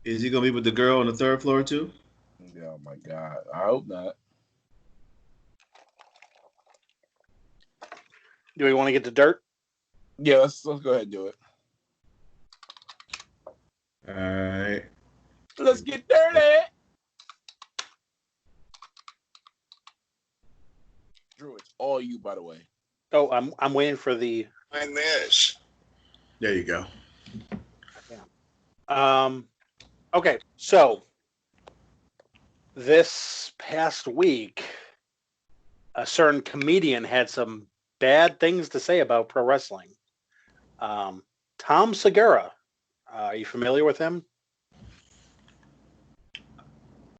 Is he gonna be with the girl on the third floor too? Oh my God, I hope not. Do we want to get to dirt? Yeah, let's go ahead and do it. All right. Let's get dirty. Drew, it's all you, by the way. Oh, I'm waiting for the. Find this. There you go. Okay, so this past week, a certain comedian had some bad things to say about pro wrestling. Tom Segura, are you familiar with him?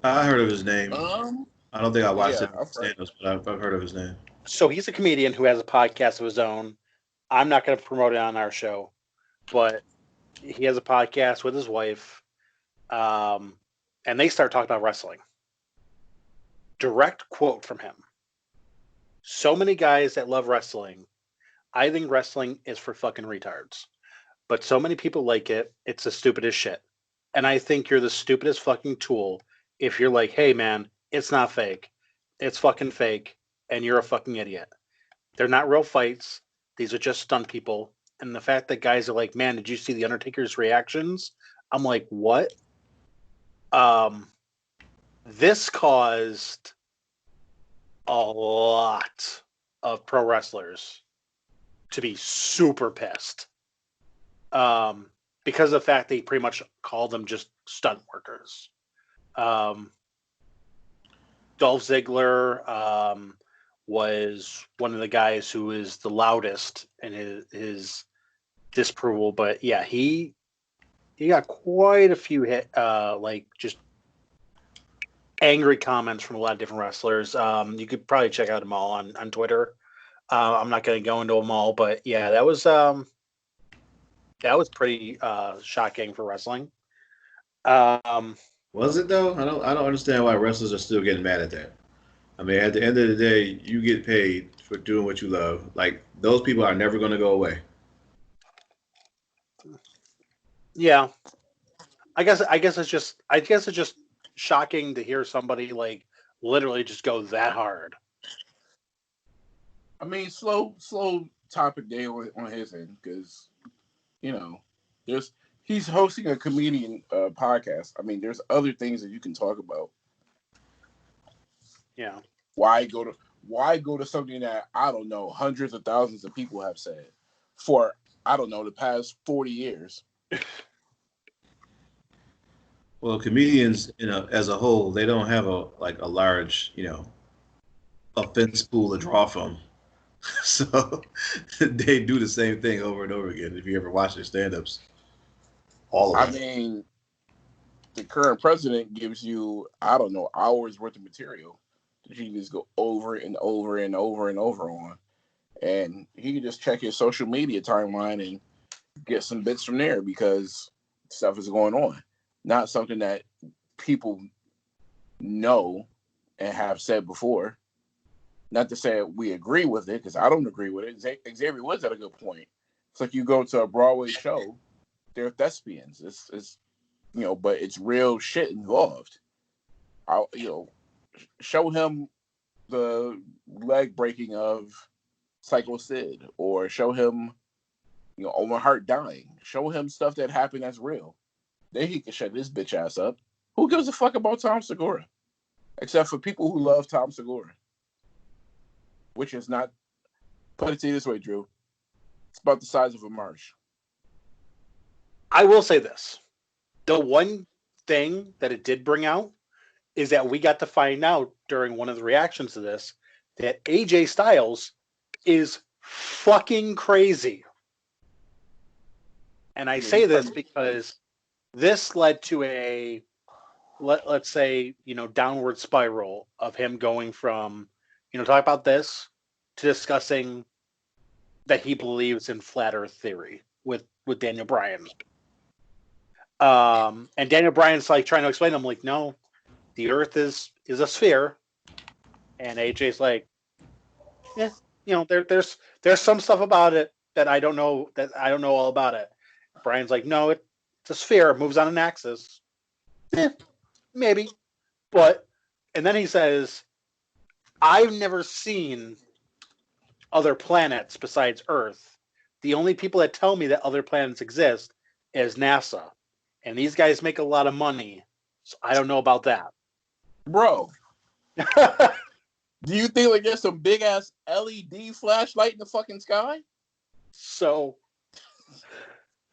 I heard of his name. I don't think I watched it stand-ups, but I've heard of his name. So he's a comedian who has a podcast of his own. I'm not going to promote it on our show, but he has a podcast with his wife, and they start talking about wrestling. Direct quote from him. So many guys that love wrestling, I think wrestling is for fucking retards. But so many people like it, it's the stupidest shit. And I think you're the stupidest fucking tool if you're like, hey man, it's not fake. It's fucking fake, and you're a fucking idiot. They're not real fights. These are just stunt people. And the fact that guys are like, man, did you see the Undertaker's reactions? I'm like, what? This caused a lot of pro wrestlers to be super pissed. Because of the fact they pretty much called them just stunt workers. Dolph Ziggler was one of the guys who is the loudest in his disapproval, but yeah, he got quite a few like just angry comments from a lot of different wrestlers. You could probably check out them all on Twitter. I'm not going to go into them all, but yeah, that was pretty shocking for wrestling. Was it though? I don't understand why wrestlers are still getting mad at that. I mean, at the end of the day, you get paid for doing what you love. Like, those people are never going to go away. Yeah, I guess it's just shocking to hear somebody like literally just go that hard. I mean, slow topic day on his end because, you know, he's hosting a comedian podcast. I mean, there's other things that you can talk about. Yeah. Why go to something that, I don't know, hundreds of thousands of people have said for, I don't know, the past 40 years. Well, comedians, as a whole, they don't have a large, offense pool to draw from. So they do the same thing over and over again. If you ever watch their stand-ups, all of them. I mean, the current president gives you, I don't know, hours worth of material that you can just go over and over and over and over on. And he can just check his social media timeline and get some bits from there because stuff is going on. Not something that people know and have said before. Not to say we agree with it, because I don't agree with it. Xavier Woods had a good point. It's like you go to a Broadway show, they're thespians. It's but it's real shit involved. Show him the leg breaking of Psycho Sid, or show him, Owen Hart dying. Show him stuff that happened that's real. Then he can shut this bitch ass up. Who gives a fuck about Tom Segura? Except for people who love Tom Segura. Which is not, put it to you this way, Drew. It's about the size of a marsh. I will say this. The one thing that it did bring out is that we got to find out during one of the reactions to this that AJ Styles is fucking crazy. And I say this because this led to a, let's say, downward spiral of him going from, talk about this to discussing that he believes in flat earth theory with Daniel Bryan. And Daniel Bryan's like trying to explain to him, like, no, the earth is a sphere. And AJ's like, yeah, there's some stuff about it that I don't know all about it. Bryan's like, no, it's a sphere, it moves on an axis. Maybe. And then he says, I've never seen other planets besides Earth. The only people that tell me that other planets exist is NASA. And these guys make a lot of money. So I don't know about that. Bro. Do you think like there's some big ass LED flashlight in the fucking sky? So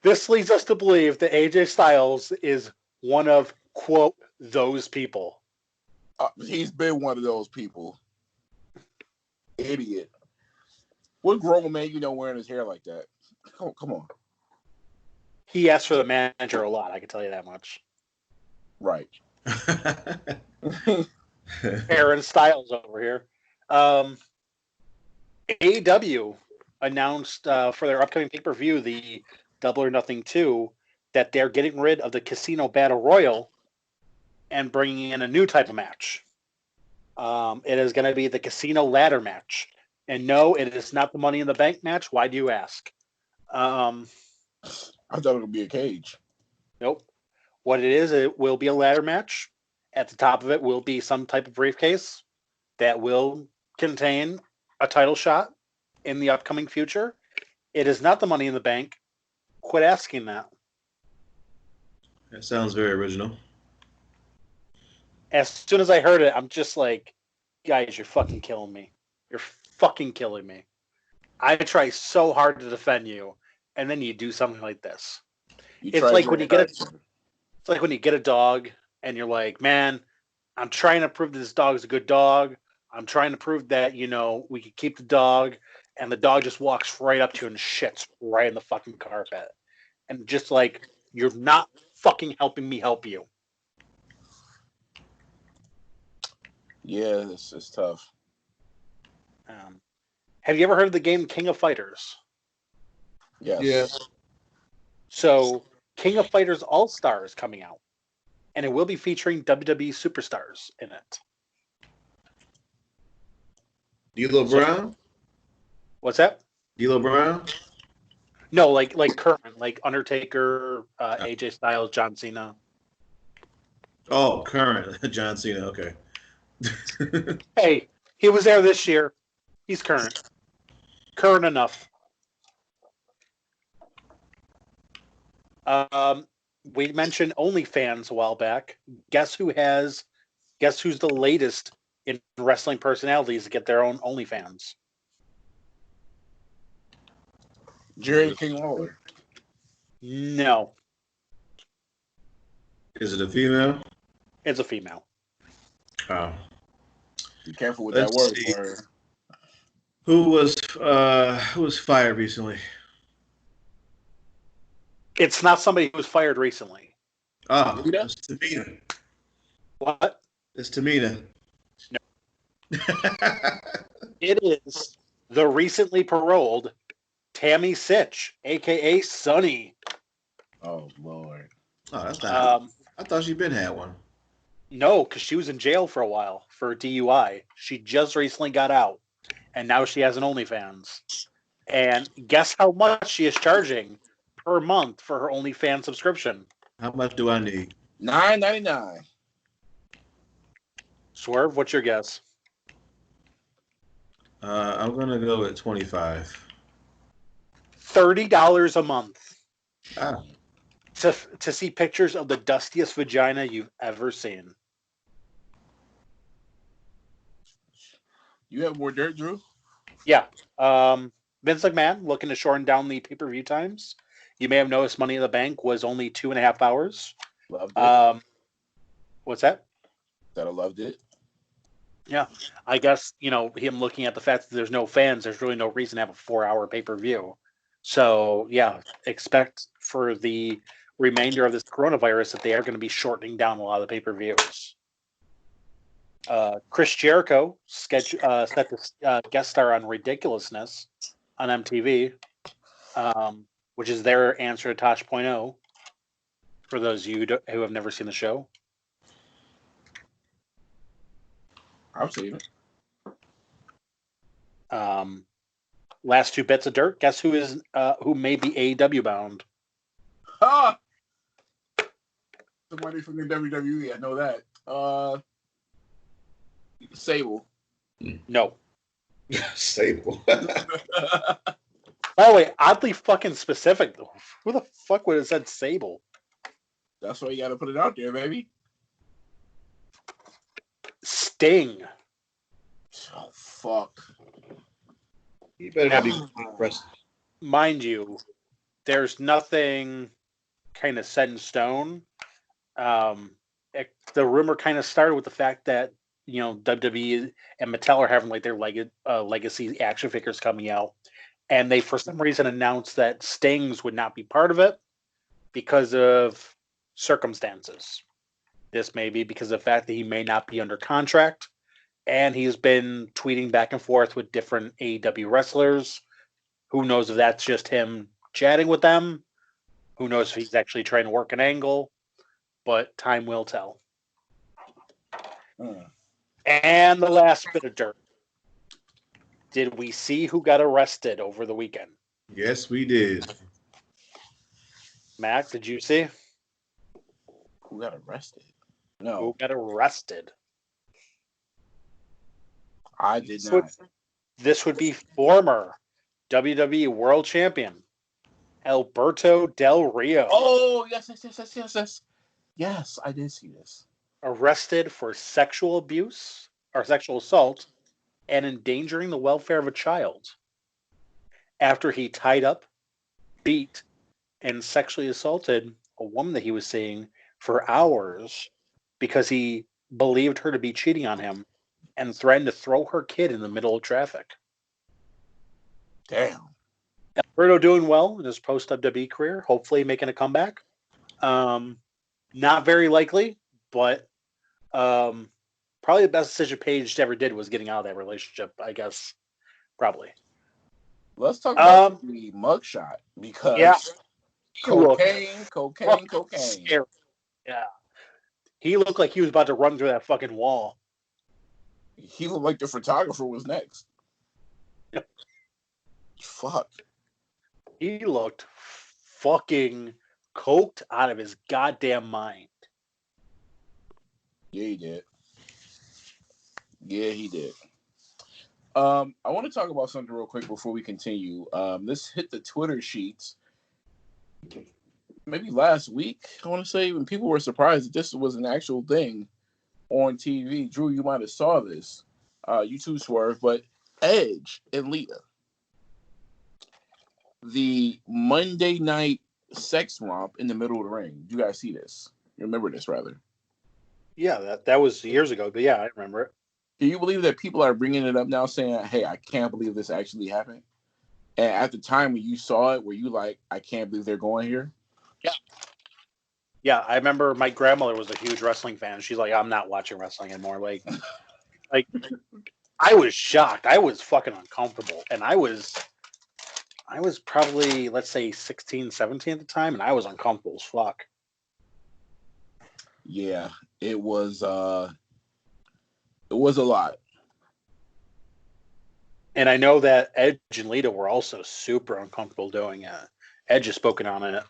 this leads us to believe that AJ Styles is one of, quote, those people. He's been one of those people. Idiot. What grown man wearing his hair like that? Come on. He asked for the manager a lot, I can tell you that much. Right. Aaron Styles over here. AEW announced for their upcoming pay-per-view, the Double or Nothing 2, that they're getting rid of the Casino Battle Royal and bringing in a new type of match. It is going to be the Casino Ladder match. And no, it is not the Money in the Bank match. Why do you ask? I thought it would be a cage. Nope. What it is, it will be a ladder match. At the top of it will be some type of briefcase that will contain a title shot in the upcoming future. It is not the Money in the Bank. Quit asking that. That sounds very original. As soon as I heard it, I'm just like, guys, you're fucking killing me. You're fucking killing me. I try so hard to defend you, and then you do something like this. It's like when you get a dog, and you're like, man, I'm trying to prove that this dog's a good dog. I'm trying to prove that, we could keep the dog, and the dog just walks right up to you and shits right in the fucking carpet. And just like, you're not fucking helping me help you. Yeah, it's tough. Have you ever heard of the game King of Fighters? Yes. Yeah. So, King of Fighters All-Star is coming out, and it will be featuring WWE superstars in it. D'Lo Brown? What's that? D'Lo Brown? No, like current, like Undertaker, AJ Styles, John Cena. Oh, current. John Cena, okay. Hey, he was there this year. He's current. Current enough. We mentioned OnlyFans a while back. Guess who's the latest in wrestling personalities to get their own OnlyFans? Jerry King Lawler. No. Is it a female? It's a female. Oh. Be careful with Let's that see. word. Who was fired recently? It's not somebody who was fired recently. Ah, it's Tamina. What? It's Tamina. No. It is the recently paroled Tammy Sitch, a.k.a. Sunny. Oh, Lord. Oh, that's not. I thought she been had one. No, because she was in jail for a while for DUI. She just recently got out, and now she has an OnlyFans. And guess how much she is charging per month for her OnlyFans subscription? How much do I need? $9.99. Swerve, what's your guess? I'm gonna go with 25. $30 a month Ah, to see pictures of the dustiest vagina you've ever seen. You have more dirt, Drew? Yeah. Vince McMahon looking to shorten down the pay-per-view times. You may have noticed Money in the Bank was only 2.5 hours. Loved it. What's that? That I loved it. Yeah. I guess, him looking at the fact that there's no fans, there's really no reason to have a 4-hour pay-per-view. So, yeah, expect for the remainder of this coronavirus that they are going to be shortening down a lot of the pay-per-views. Chris Jericho set to guest star on Ridiculousness on MTV, which is their answer to Tosh.0 for those of you who have never seen the show. I've seen it. Last two bits of dirt. Guess who may be AEW bound? Ah! Somebody from the WWE, I know that. Sable. No. Sable. By the way, oddly fucking specific. Who the fuck would have said Sable? That's why you got to put it out there, baby. Sting. Oh, fuck. You better not be impressed. Mind you, there's nothing kind of set in stone. The rumor kind of started with the fact that WWE and Mattel are having like their legacy action figures coming out, and they for some reason announced that Sting's would not be part of it because of circumstances. This may be because of the fact that he may not be under contract, and he's been tweeting back and forth with different AEW wrestlers. Who knows if that's just him chatting with them? Who knows if he's actually trying to work an angle? But time will tell. And the last bit of dirt. Did we see who got arrested over the weekend? Yes, we did. Mac, did you see? Who got arrested? No. Who got arrested? I did not. This would be former WWE World Champion Alberto Del Rio. Oh, yes. Yes, I did see this. Arrested for sexual abuse or sexual assault and endangering the welfare of a child after he tied up, beat, and sexually assaulted a woman that he was seeing for hours because he believed her to be cheating on him and threatened to throw her kid in the middle of traffic. Damn. Alberto doing well in his post-WWE career, hopefully making a comeback. Not very likely, but probably the best decision Paige ever did was getting out of that relationship, I guess. Probably. Let's talk about the mugshot because cocaine. Scary. Yeah. He looked like he was about to run through that fucking wall. He looked like the photographer was next. Yep. Fuck. He looked fucking coked out of his goddamn mind. Yeah, he did. Yeah, he did. I want to talk about something real quick before we continue. This hit the Twitter sheets maybe last week, I want to say, when people were surprised that this was an actual thing on TV. Drew, you might have saw this. You too, Swerve, but Edge and Lita. The Monday night sex romp in the middle of the ring. You guys see this? You remember this, rather? Yeah, that was years ago, but yeah, I remember it. Do you believe that people are bringing it up now saying, hey, I can't believe this actually happened? And at the time when you saw it, were you like, I can't believe they're going here? Yeah. Yeah, I remember my grandmother was a huge wrestling fan. She's like, I'm not watching wrestling anymore. Like I was shocked. I was fucking uncomfortable. And I was probably, let's say, 16, 17 at the time, and I was uncomfortable as fuck. Yeah. it was a lot. And I know that Edge and Lita were also super uncomfortable doing it. Edge has spoken on it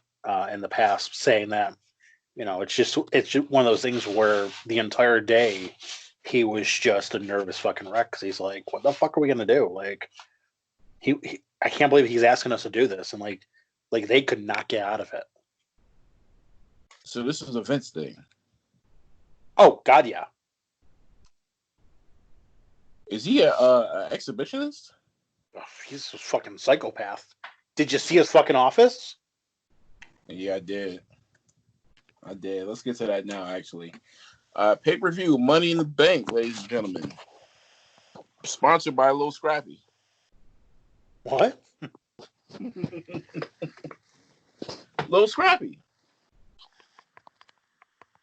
in the past, saying that it's just one of those things where the entire day he was just a nervous fucking wreck because he's like, what the fuck are we gonna do? Like, I can't believe he's asking us to do this, and like they could not get out of it. So this is a Vince thing. Oh God, yeah. Is he a exhibitionist? Oh, he's a fucking psychopath. Did you see his fucking office? Yeah, I did. Let's get to that now, actually. Pay-per-view, Money in the Bank, ladies and gentlemen. Sponsored by Lil Scrappy. What? Lil Scrappy.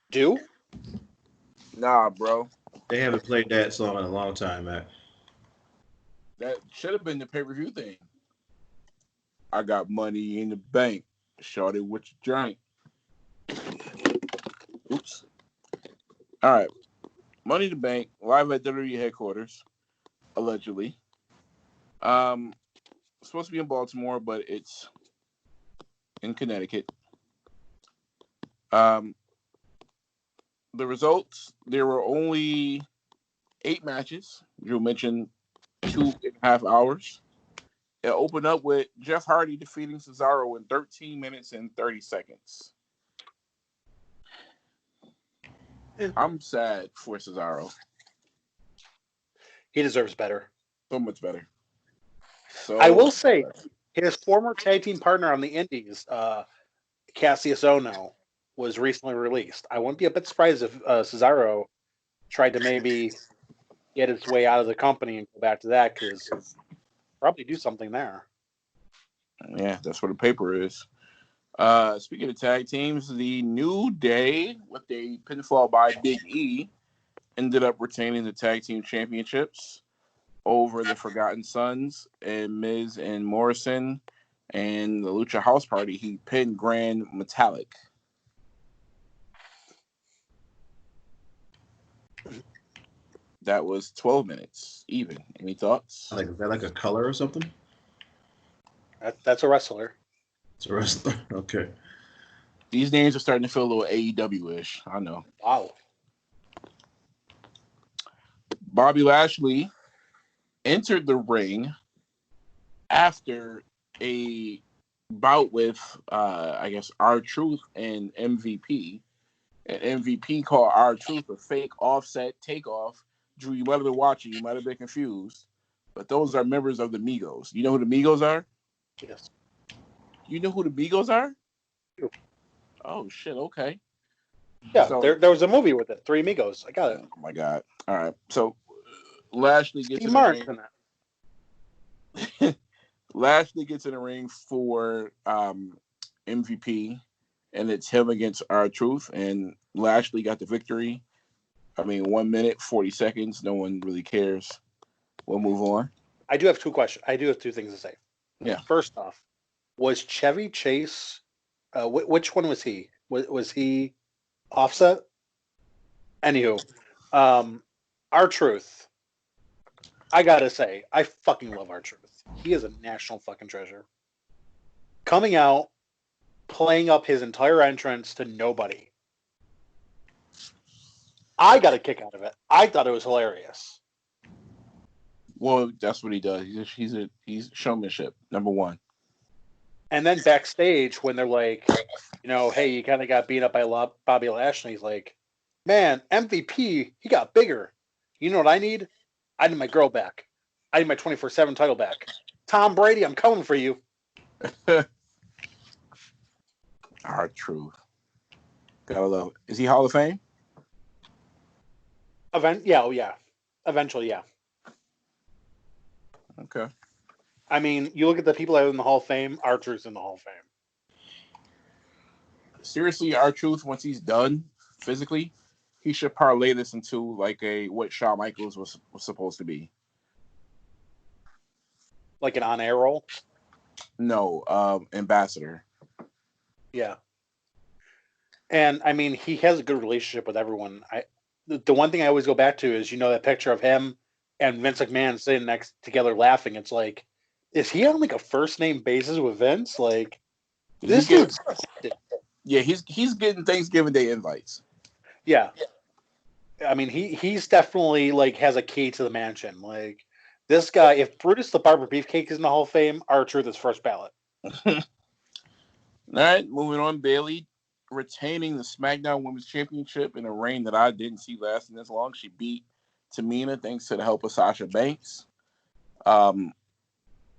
Do? Nah, bro. They haven't played that song in a long time, man. That should have been the pay-per-view thing. I got money in the bank. Shorty, what you drink? Oops. All right. Money in the Bank, live at WWE headquarters, allegedly. Supposed to be in Baltimore, but it's in Connecticut. The results, there were only 8 matches. Drew mentioned 2.5 hours. It opened up with Jeff Hardy defeating Cesaro in 13 minutes and 30 seconds. I'm sad for Cesaro. He deserves better. So much better. So I will say, his former tag team partner on the Indies, Cassius Ohno, was recently released. I wouldn't be a bit surprised if Cesaro tried to maybe get his way out of the company and go back to that, because probably do something there. Yeah, that's where the paper is. Speaking of tag teams, the New Day, with a pinfall by Big E, ended up retaining the tag team championships over the Forgotten Sons and Miz and Morrison, and the Lucha House Party. He pinned Grand Metallic. That was 12 minutes even. Any thoughts? Like, is that like a color or something? That's a wrestler. It's a wrestler. Okay. These names are starting to feel a little AEW-ish. I know. Wow. Bobby Lashley entered the ring after a bout with, I guess, R-Truth and MVP. And MVP called R-Truth a fake offset takeoff. Drew, you might have been watching. You might have been confused. But those are members of the Migos. You know who the Migos are? Yes. You know who the Migos are? Sure. Oh, shit. Okay. Yeah, So, there was a movie with it. Three Amigos. I got it. Oh, my God. All right. So, Lashley gets Steve in the Martin's ring. in that. Lashley gets in the ring for MVP, and it's him against R-Truth, and Lashley got the victory. I mean, 1 minute, 40 seconds. No one really cares. We'll move on. I do have two questions. I do have two things to say. Yeah. First off, was Chevy Chase? Which one was he? Was he Offset? Anywho, R-Truth. I gotta say, I fucking love R-Truth. He is a national fucking treasure. Coming out, playing up his entire entrance to nobody. I got a kick out of it. I thought it was hilarious. Well, that's what he does. He's showmanship, number one. And then backstage, when they're like, hey, you kind of got beat up by Bobby Lashley, he's like, man, MVP, he got bigger. You know what I need? I need my girl back. I need my 24/7 title back. Tom Brady, I'm coming for you. R-Truth. Gotta love it. Is he Hall of Fame? Yeah. Eventually, yeah. Okay. I mean, you look at the people that are in the Hall of Fame, R-Truth's in the Hall of Fame. Seriously, R-Truth, once he's done physically, he should parlay this into like what Shawn Michaels was supposed to be. Like an on-air role? No, ambassador. Yeah. And I mean, he has a good relationship with everyone. The one thing I always go back to is, the one thing I always go back to is, that picture of him and Vince McMahon sitting next together laughing. It's like, is he on like a first name basis with Vince? Like, this dude's, yeah, he's getting Thanksgiving Day invites. yeah. I mean, he's definitely like has a key to the mansion. Like, this guy, if Brutus the Barber Beefcake is in the Hall of Fame, R-Truth is first ballot. All right, moving on. Bayley retaining the SmackDown Women's Championship in a reign that I didn't see lasting this long. She beat Tamina thanks to the help of Sasha Banks. I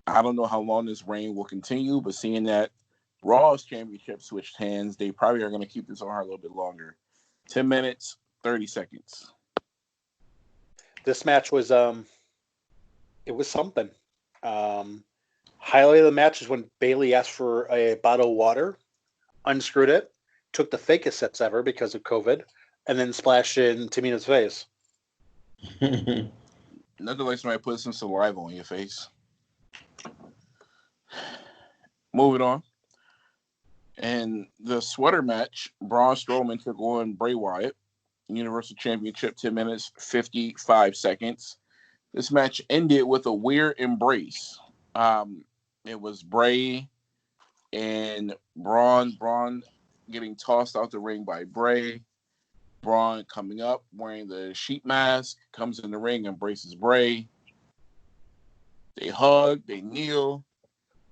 don't know how long this reign will continue, but seeing that Raw's championship switched hands, they probably are going to keep this on her a little bit longer. 10 minutes, 30 seconds. This match was it was something. Highlight of the match is when Bayley asked for a bottle of water, unscrewed it, took the fakest steps ever because of COVID, and then splashed it in Tamina's face. Nothing like somebody put some saliva on your face. Moving on. And the sweater match, Braun Strowman took on Bray Wyatt. Universal Championship, 10 minutes, 55 seconds. This match ended with a weird embrace. It was Bray and Braun. Braun getting tossed out the ring by Bray. Braun coming up, wearing the sheep mask, comes in the ring, embraces Bray. They hug, they kneel,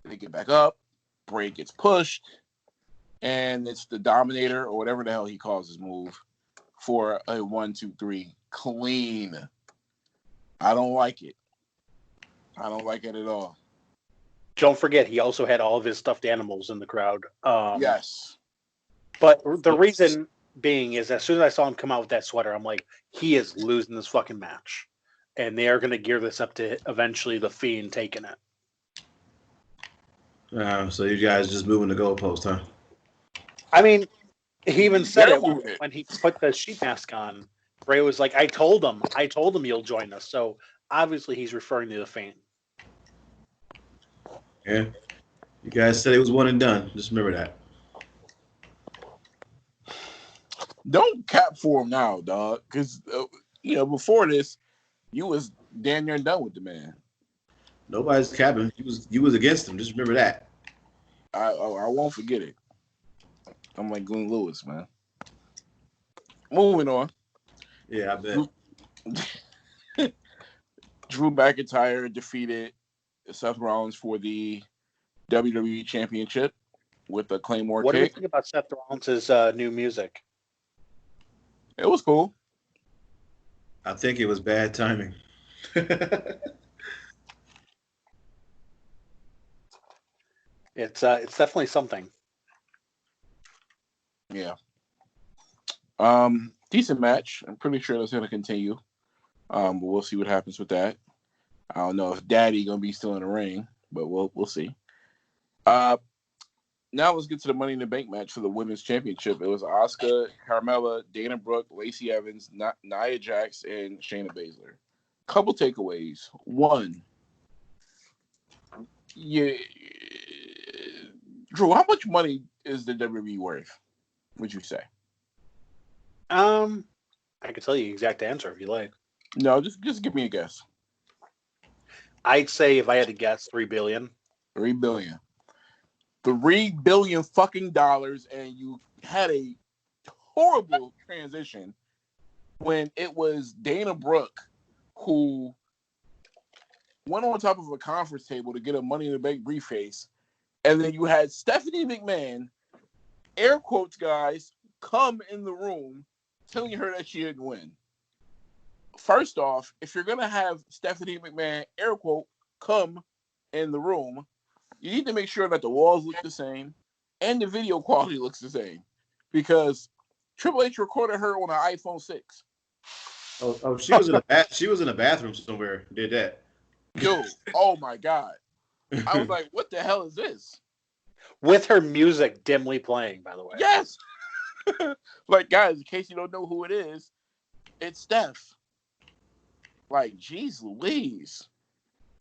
they get back up. Bray gets pushed, and it's the Dominator, or whatever the hell he calls his move, for a 1, 2, 3 clean. I don't like it. I don't like it at all. Don't forget, he also had all of his stuffed animals in the crowd. Yes. But the reason being is, as soon as I saw him come out with that sweater, I'm like, he is losing this fucking match. And they are going to gear this up to eventually the Fiend taking it. So you guys just moving the goalpost, huh? I mean, he even said it Yeah. when he put the sheep mask on. Bray was like, I told him you'll join us. So obviously he's referring to the Fiend. Yeah. You guys said it was one and done. Just remember that. Don't cap for him now, dog. Because, before this, you was damn near done with the man. Nobody's capping. You was against him. Just remember that. I won't forget it. I'm like Glenn Lewis, man. Moving on. Yeah, I bet. Drew McIntyre defeated Seth Rollins for the WWE Championship with a Claymore What do you kick. think about Seth Rollins' new music? It was cool. I think it was bad timing. It's definitely something. Yeah. Decent match. I'm pretty sure that's going to continue. But we'll see what happens with that. I don't know if Daddy going to be still in the ring, but we'll see. Now let's get to the Money in the Bank match for the Women's Championship. It was Asuka, Carmella, Dana Brooke, Lacey Evans, Nia Jax, and Shayna Baszler. Couple takeaways. One, Drew, how much money is the WWE worth, would you say? I can tell you the exact answer if you like. No, just give me a guess. I'd say, if I had to guess, $3 billion. $3 billion. $3 billion fucking dollars, and you had a horrible transition when it was Dana Brooke who went on top of a conference table to get a Money in the Bank briefcase, and then you had Stephanie McMahon, air quotes guys, come in the room telling her that she didn't win. First off, if you're going to have Stephanie McMahon, air quote, come in the room, you need to make sure that the walls look the same and the video quality looks the same, because Triple H recorded her on an iPhone 6. Oh, she was in a bathroom somewhere. Did that. Dude, oh my God. I was like, what the hell is this? With her music dimly playing, by the way. Yes. Like, guys, in case you don't know who it is, it's Steph. Like, geez Louise.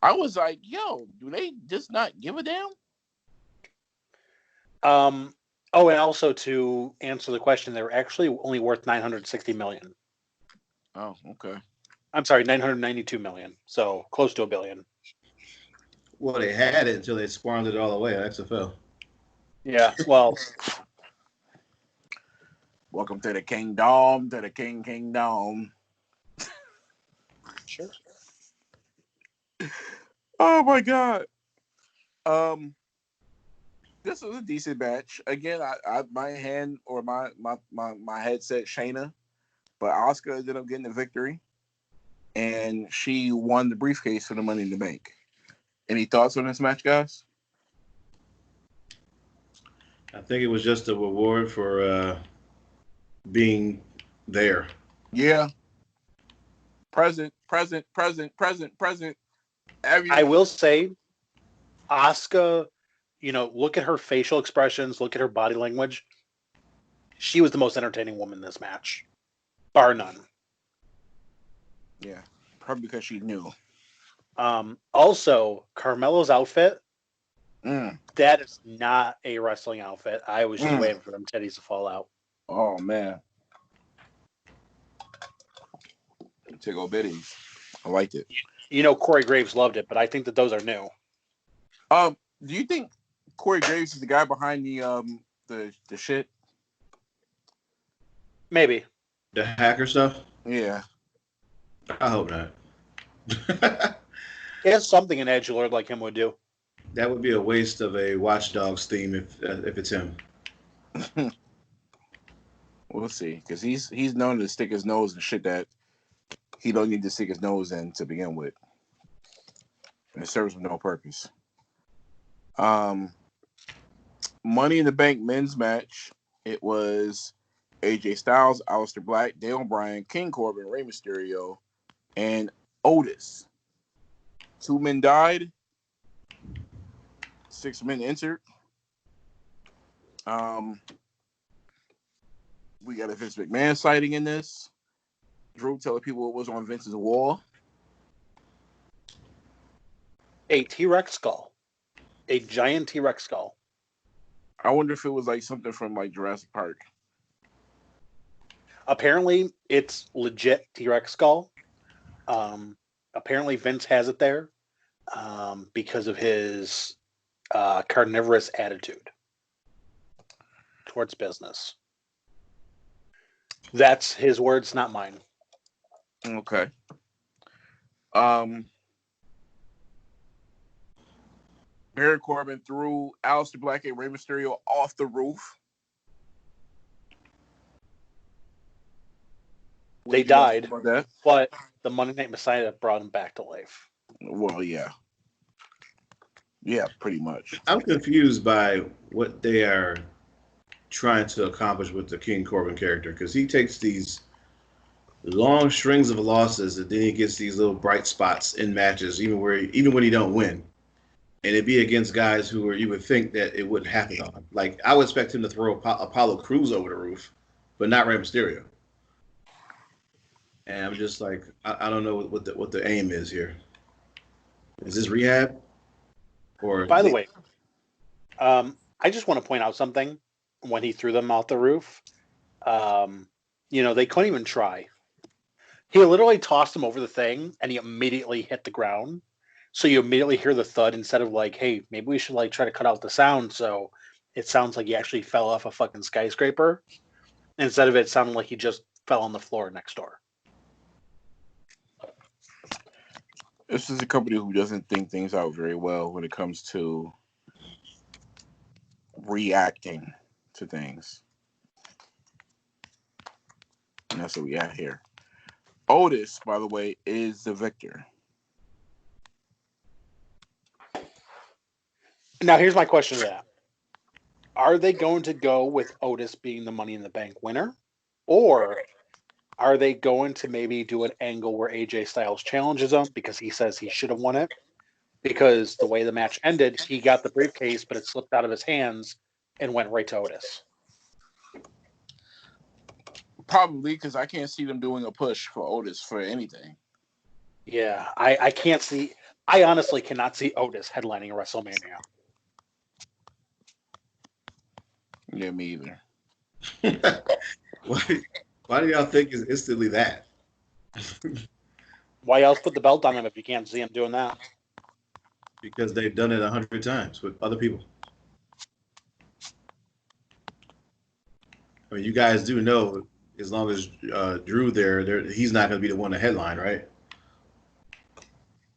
I was like, yo, do they just not give a damn? Oh, and also to answer the question, they're actually only worth $960 million. Oh, okay. I'm sorry, $992 million. So close to $1 billion. Well, they had it until they squandered it all away on XFL. Yeah, well, Welcome to the kingdom, to the kingdom. sure. Oh my god. This was a decent match. Again, I my hand or my headset Shayna, but Asuka ended up getting the victory, and she won the briefcase for the Money in the Bank. Any thoughts on this match, guys? I think it was just a reward for being there. Yeah. Present. I will say, Asuka, look at her facial expressions, look at her body language. She was the most entertaining woman in this match, bar none. Yeah, probably because she knew. Also, Carmelo's outfit, Mm. that is not a wrestling outfit. I was just waiting for them titties to fall out. Oh, man. Tickle bitties. I liked it. Corey Graves loved it, but I think that those are new. Do you think Corey Graves is the guy behind the shit? Maybe. The hacker stuff? Yeah. I hope not. It's something an edgelord like him would do. That would be a waste of a Watch Dogs theme if it's him. We'll see, because he's known to stick his nose in shit that he don't need to stick his nose in to begin with. And it serves him no purpose. Money in the Bank men's match. It was AJ Styles, Aleister Black, Daniel Bryan, King Corbin, Rey Mysterio, and Otis. 2 men died. 6 men entered. We got a Vince McMahon sighting in this. Drew telling people what was on Vince's wall. A T-Rex skull. A giant T-Rex skull. I wonder if it was like something from like Jurassic Park. Apparently, it's legit T-Rex skull. Apparently, Vince has it there because of his carnivorous attitude towards business. That's his words, not mine. Okay. Baron Corbin threw Aleister Black and Rey Mysterio off the roof. They died, about that? but the Monday Night Messiah brought him back to life. Well, yeah. Yeah, pretty much. I'm confused by what they are trying to accomplish with the King Corbin character, because he takes these long strings of losses and then he gets these little bright spots in matches, even when he don't win. And it'd be against guys who you would think that it wouldn't happen on. Like, I would expect him to throw Apollo Crews over the roof, but not Rey Mysterio. And I'm just like, I don't know what the aim is here. Is this rehab? Or by the way, I just want to point out something. When he threw them out the roof, they couldn't even try. He literally tossed him over the thing, and he immediately hit the ground. So you immediately hear the thud instead of like, hey, maybe we should like try to cut out the sound so it sounds like he actually fell off a fucking skyscraper instead of it sounding like he just fell on the floor next door. This is a company who doesn't think things out very well when it comes to reacting to things. And that's what we have here. Otis, by the way, is the victor. Now, here's my question to that. Are they going to go with Otis being the Money in the Bank winner? Or are they going to maybe do an angle where AJ Styles challenges him because he says he should have won it? Because the way the match ended, he got the briefcase, but it slipped out of his hands and went right to Otis. Probably, because I can't see them doing a push for Otis for anything. Yeah, I can't see. I honestly cannot see Otis headlining a WrestleMania. Yeah, me either. Why do y'all think it's instantly that? Why else put the belt on him if you can't see him doing that? Because they've done it 100 times with other people. I mean, you guys do know, as long as Drew there, he's not going to be the one to headline, right?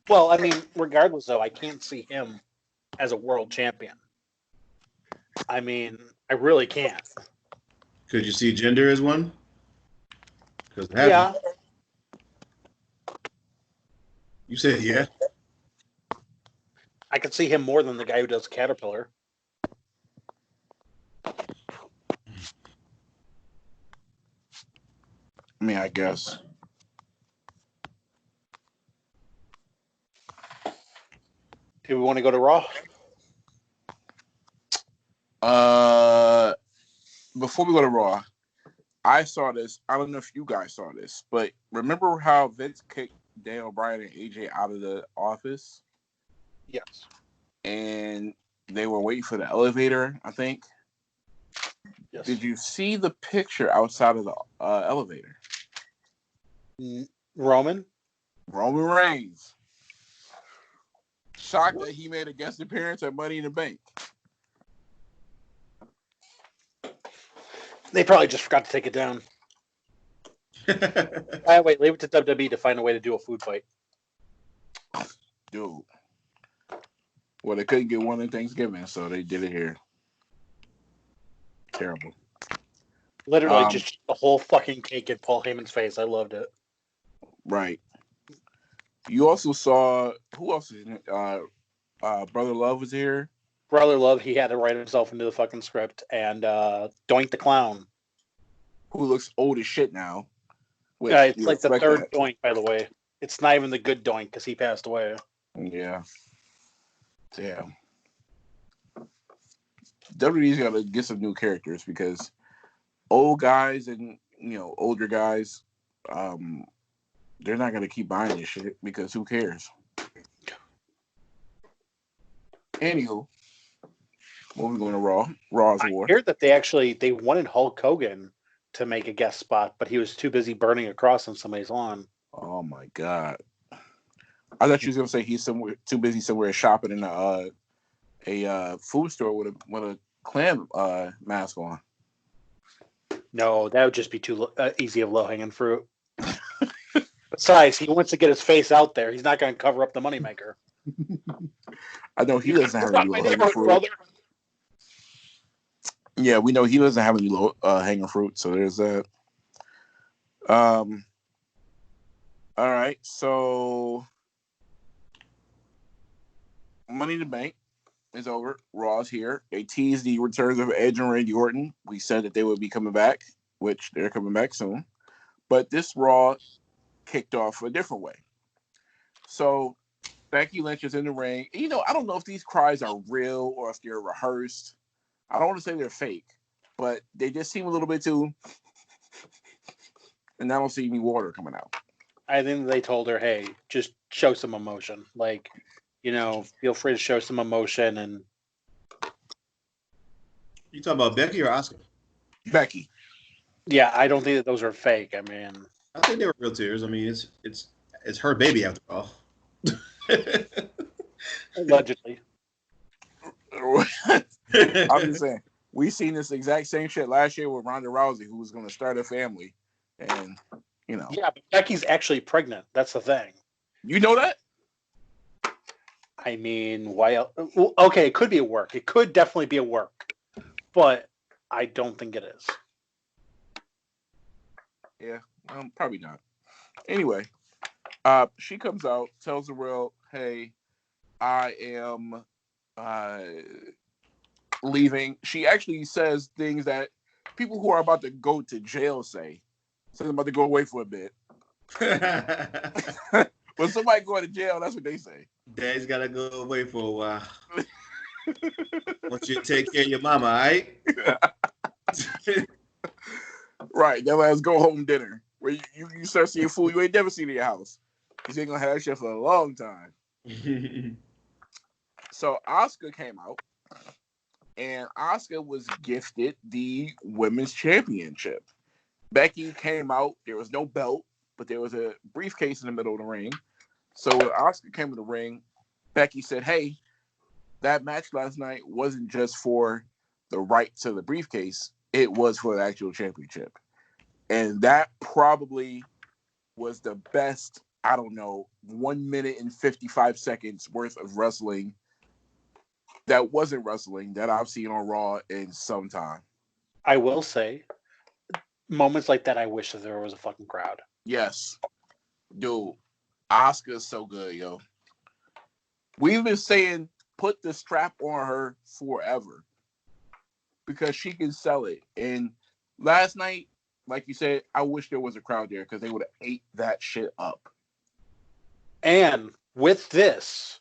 Well, I mean, regardless, though, I can't see him as a world champion. I mean, I really can't. Could you see Gender as one? Because Yeah. You said yeah. I could see him more than the guy who does Caterpillar. I mean, I guess. Do we want to go to Raw? Before we go to Raw, I saw this. I don't know if you guys saw this, but remember how Vince kicked Daniel Bryan and AJ out of the office? Yes. And they were waiting for the elevator, I think. Yes. Did you see the picture outside of the elevator? Roman Reigns. Shocked that he made a guest appearance at Money in the Bank. They probably just forgot to take it down. Wait, leave it to WWE to find a way to do a food fight. Dude. Well, they couldn't get one in Thanksgiving, so they did it here. Terrible. Literally just the whole fucking cake in Paul Heyman's face. I loved it. Right. You also saw, who else is in it? Brother Love was here. Brother Love, he had to write himself into the fucking script. And Doink the Clown. Who looks old as shit now. It's like the third Doink, by the way. It's not even the good Doink because he passed away. Yeah. Damn. WWE's got to get some new characters because old guys and, older guys, they're not going to keep buying this shit because who cares? Anywho, moving on to Raw. Raw's War. I hear that they wanted Hulk Hogan to make a guest spot, but he was too busy burning a cross on somebody's lawn. Oh my God. I thought you was gonna say he's too busy somewhere shopping in a food store with a clam mask on. No, that would just be too easy of low hanging fruit. Besides, he wants to get his face out there. He's not going to cover up the moneymaker. I know he doesn't have any low hanging fruit. Yeah, we know he doesn't have any low hanging fruit. So there's that. All right, so Money in the Bank is over. Raw's here. They teased the returns of Edge and Randy Orton. We said that they would be coming back, which they're coming back soon. But this Raw kicked off a different way. So Becky Lynch is in the ring. I don't know if these cries are real or if they're rehearsed. I don't want to say they're fake, but they just seem a little bit too. And I don't see any water coming out. I think they told her, hey, just show some emotion. Like, feel free to show some emotion. And You talking about Becky or Asuka? Becky. Yeah, I don't think that those are fake. I mean, I think they were real tears. I mean, it's her baby after all. allegedly. I'm just saying, we seen this exact same shit last year with Ronda Rousey, who was going to start a family, and Yeah, but Becky's actually pregnant. That's the thing. You know that? I mean, why else? Well, okay, it could be a work. It could definitely be a work, but I don't think it is. Yeah, probably not. Anyway, she comes out, tells the world, "Hey, I am leaving." She actually says things that people who are about to go to jail say. So they're about to go away for a bit. When somebody going to jail, that's what they say. Dad's got to go away for a while. Want you to take care of your mama, all right? Right. That last go home dinner where you start seeing food you ain't never seen in your house. Because you ain't going to have that shit for a long time. So Asuka came out and Asuka was gifted the women's championship. Becky came out. There was no belt, but there was a briefcase in the middle of the ring. So when Asuka came to the ring, Becky said, "Hey, that match last night wasn't just for the right to the briefcase. It was for the actual championship." And that probably was the best, 1 minute and 55 seconds worth of wrestling that wasn't wrestling that I've seen on Raw in some time. I will say, moments like that, I wish that there was a fucking crowd. Yes. Dude, Asuka's so good, yo. We've been saying put the strap on her forever because she can sell it. And last night, like you said, I wish there was a crowd there because they would have ate that shit up. And with this,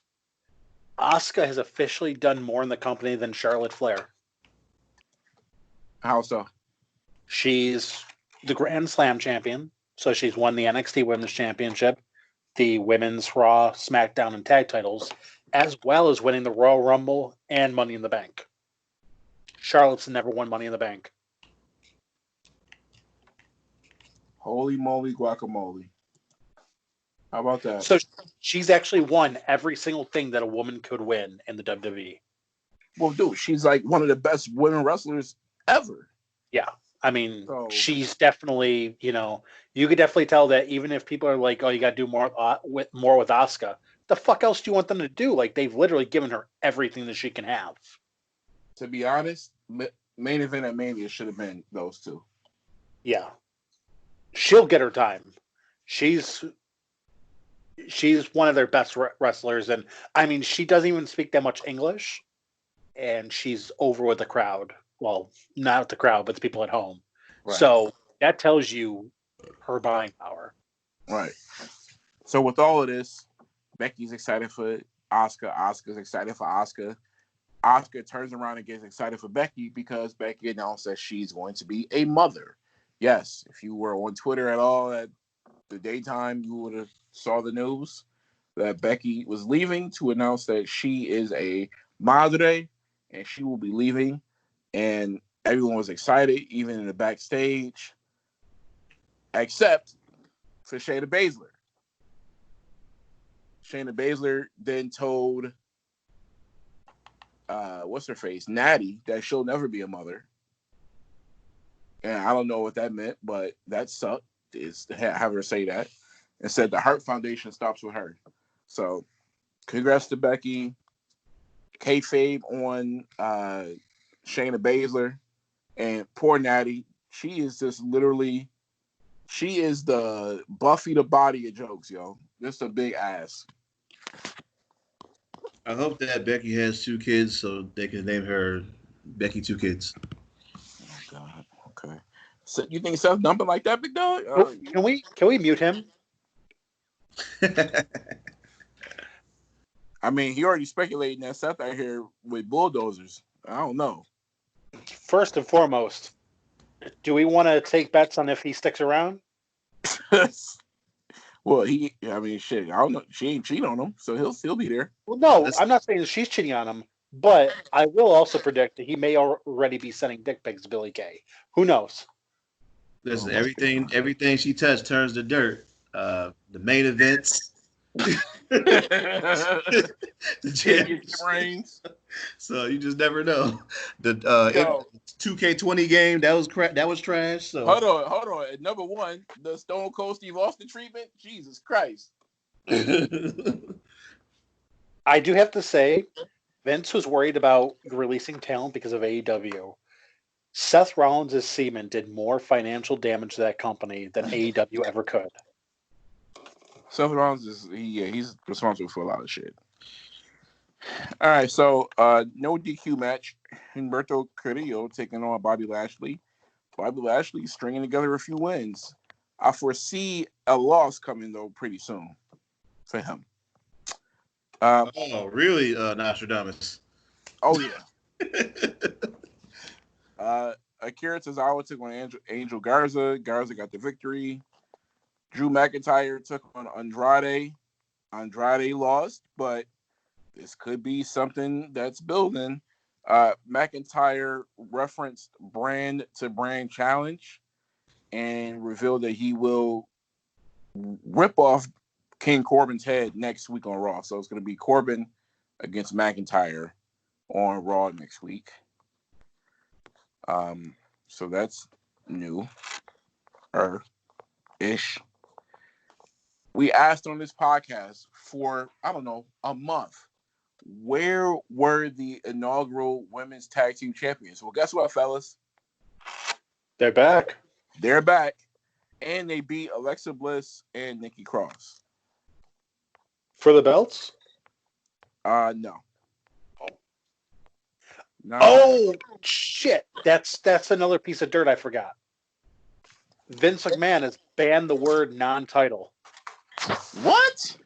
Asuka has officially done more in the company than Charlotte Flair. How so? She's the Grand Slam champion, so she's won the NXT Women's Championship, the Women's Raw, SmackDown, and Tag titles, as well as winning the Royal Rumble and Money in the Bank. Charlotte's never won Money in the Bank. Holy moly guacamole. How about that? So she's actually won every single thing that a woman could win in the WWE. Well, dude, she's like one of the best women wrestlers ever. Yeah. I mean, she's definitely, you could definitely tell that even if people are like, oh, you got to do more with Asuka, the fuck else do you want them to do? Like, they've literally given her everything that she can have. To be honest, main event at Mania should have been those two. Yeah. She'll get her time. She's one of their best wrestlers. And, I mean, she doesn't even speak that much English. And she's over with the crowd. Well, not the crowd, but the people at home. Right. So that tells you her buying power. Right. So with all of this, Becky's excited for Asuka. Asuka's excited for Asuka. Asuka turns around and gets excited for Becky because Becky announced that she's going to be a mother. Yes, if you were on Twitter at all at the daytime, you would have saw the news that Becky was leaving to announce that she is a madre and she will be leaving. And everyone was excited, even in the backstage, except for Shayna Baszler. Shayna Baszler then told, what's her face, Natty, that she'll never be a mother. And I don't know what that meant, but that sucked, is to have her say that. And said the Hart Foundation stops with her. So, congrats to Becky. Kayfabe on Shayna Baszler. And poor Natty, she is just literally, she is the Buffy the Body of jokes, yo. Just a big ass. I hope that Becky has 2 kids so they can name her Becky 2 Kids. Oh, God. Okay. So you think Seth dumping like that, big dog? Can we mute him? I mean, he already speculating that Seth out here with bulldozers. I don't know. First and foremost, do we want to take bets on if he sticks around? Well, shit. I don't know. She ain't cheating on him, so he'll still be there. Well, no, I'm not saying she's cheating on him, but I will also predict that he may already be sending dick pics to Billy Kay. Who knows? Listen, everything she touched turns to dirt. The main events. The brains. So you just never know. The 2K20 game that was trash. So hold on. At number 1, the Stone Cold Steve Austin treatment. Jesus Christ. I do have to say, Vince was worried about releasing talent because of AEW. Seth Rollins' semen did more financial damage to that company than AEW ever could. Seth Rollins he's responsible for a lot of shit. All right, so no DQ match. Humberto Carrillo taking on Bobby Lashley. Bobby Lashley stringing together a few wins. I foresee a loss coming though pretty soon for him. Really, Nostradamus? Oh yeah. Akira Tozawa took on Angel Garza. Garza got the victory. Drew McIntyre took on Andrade. Andrade lost, but this could be something that's building. McIntyre referenced brand to brand challenge and revealed that he will rip off King Corbin's head next week on Raw. So it's going to be Corbin against McIntyre on Raw next week. So that's new, or ish. We asked on this podcast for, I don't know, a month, where were the inaugural women's tag team champions? Well, guess what, fellas? They're back. They're back, and they beat Alexa Bliss and Nikki Cross. For the belts? No. Oh, shit. That's another piece of dirt I forgot. Vince McMahon has banned the word non-title. What?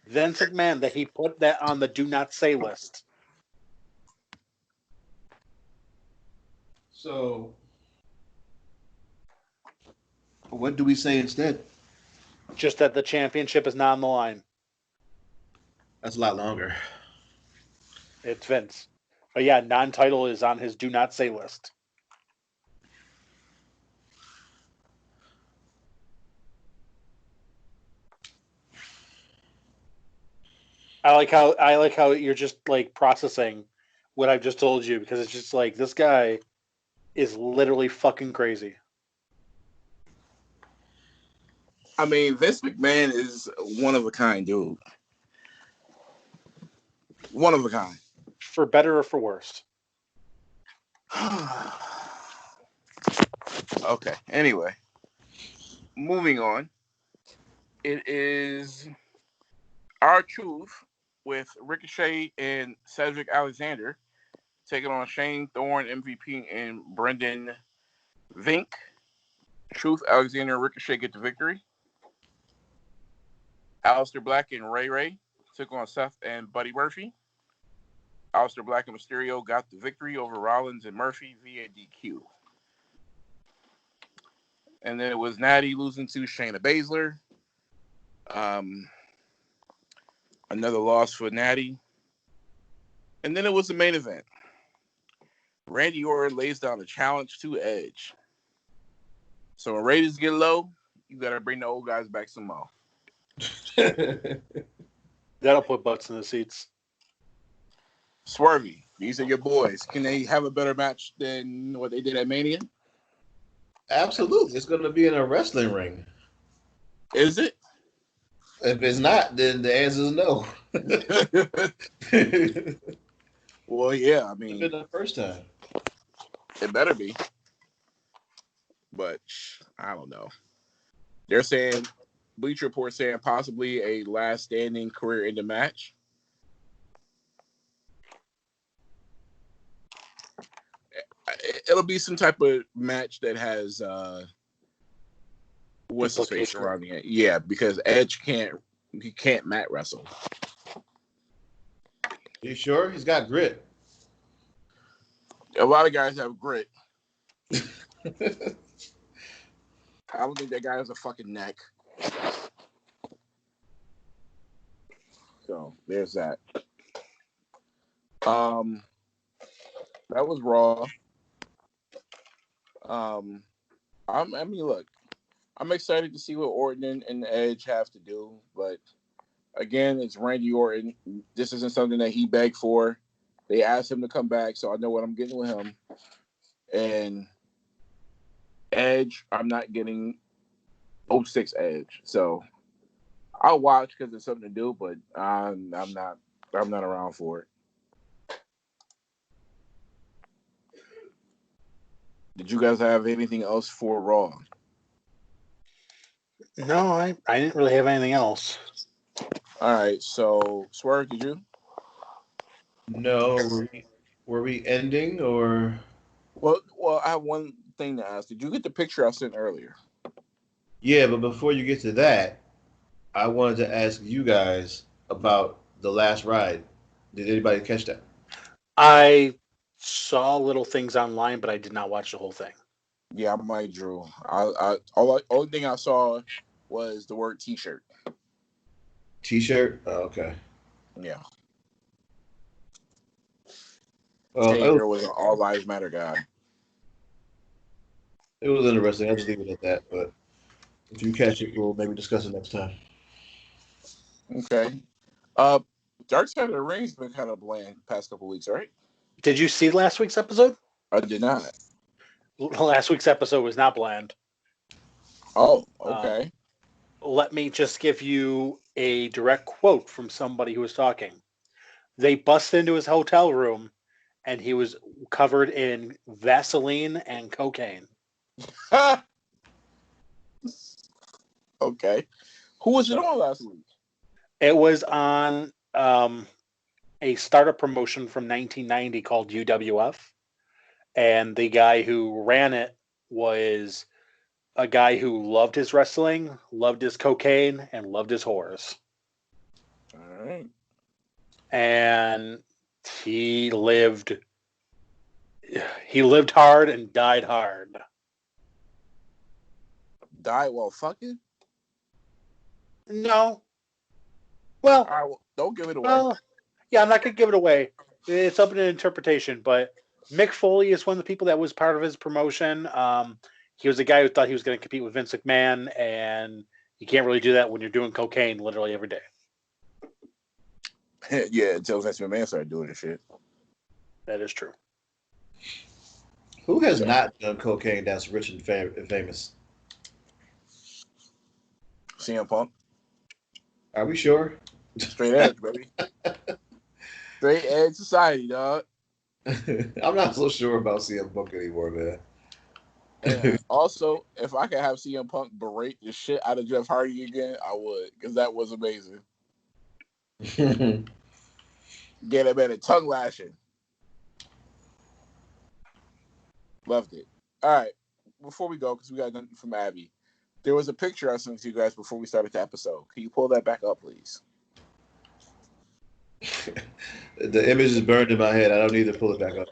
Vince McMahon, that he put that on the do not say list. So, what do we say instead? Just that the championship is not on the line. That's a lot longer. It's Vince. But yeah, non-title is on his do not say list. I like how you're just like processing what I've just told you, because it's just like, this guy is literally fucking crazy. I mean, Vince McMahon is one of a kind, dude. One of a kind. For better or for worse. Okay. Anyway, moving on. It is R-Truth with Ricochet and Cedric Alexander taking on Shane Thorne, MVP, and Brendan Vink. Truth, Alexander, and Ricochet get the victory. Aleister Black and Ray Ray took on Seth and Buddy Murphy. Aleister Black and Mysterio got the victory over Rollins and Murphy via DQ. And then it was Natty losing to Shayna Baszler. Another loss for Natty. And then it was the main event. Randy Orton lays down a challenge to Edge. So when ratings get low, you got to bring the old guys back some more. That'll put butts in the seats. Swervy, these are your boys. Can they have a better match than what they did at Mania? Absolutely. It's going to be in a wrestling ring. Is it? If it's not, then the answer is no. Well, yeah, I mean, it's been the first time. It better be. But I don't know. They're saying, Bleacher Report saying possibly a last standing career ending match. It'll be some type of match that has what's his face surrounding it. Yeah, because Edge can't mat wrestle. You sure? He's got grit. A lot of guys have grit. I don't think that guy has a fucking neck. So there's that. That was Raw. I mean, look, I'm excited to see what Orton and Edge have to do, but again, it's Randy Orton. This isn't something that he begged for. They asked him to come back, so I know what I'm getting with him. And Edge, I'm not getting 06 Edge, so I'll watch because it's something to do, but I'm not around for it. Did you guys have anything else for Raw? No, I didn't really have anything else. All right, so Swerve, did you? No, were we ending or? Well, I have one thing to ask. Did you get the picture I sent earlier? Yeah, but before you get to that, I wanted to ask you guys about the last ride. Did anybody catch that? I saw little things online, but I did not watch the whole thing. Yeah, I'm like Drew. Only thing I saw was the word T-shirt. T-shirt? Oh, okay. Yeah. Taker was an All Lives Matter guy. It was interesting. I'll just leave it at that. But if you catch it, we'll maybe discuss it next time. Okay. Dark Side of the Ring's been kind of bland past couple weeks, right? Did you see last week's episode? I did not. Last week's episode was not bland. Oh, okay. Let me just give you a direct quote from somebody who was talking. They busted into his hotel room, and he was covered in Vaseline and cocaine. Okay. Who was it on last week? It was on a startup promotion from 1990 called UWF. And the guy who ran it was a guy who loved his wrestling, loved his cocaine, and loved his whores. All right. And he lived hard and died hard. Died while fucking? No. Well, All right, well, don't give it away. well, yeah, I'm not going to give it away. It's up to interpretation, but Mick Foley is one of the people that was part of his promotion. He was a guy who thought he was going to compete with Vince McMahon, and you can't really do that when you're doing cocaine literally every day. Yeah, until Vince McMahon started doing this shit. That is true. Who has not done cocaine that's rich and famous? CM Punk. Are we sure? Straight edge, baby. Straight edge society, dog. I'm not so sure about CM Punk anymore, man. And also, if I could have CM Punk berate the shit out of Jeff Hardy again, I would, because that was amazing. Get him in a tongue lashing. Loved it. All right. Before we go, because we got nothing from Abby, there was a picture I sent to you guys before we started the episode. Can you pull that back up, please? The image is burned in my head. I don't need to pull it back up.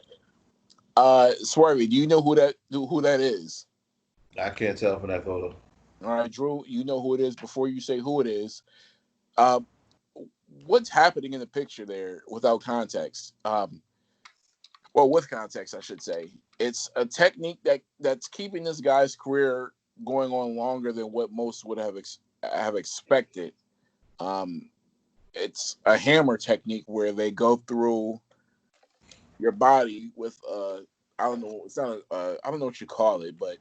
Swervy, do you know who that is? I can't tell from that photo. All right, Drew, you know who it is. Before you say who it is, what's happening in the picture there without context? Well, with context, I should say. It's a technique that's keeping this guy's career going on longer than what most would have expected. It's a hammer technique where they go through your body with I don't know, it's not I don't know what you call it, but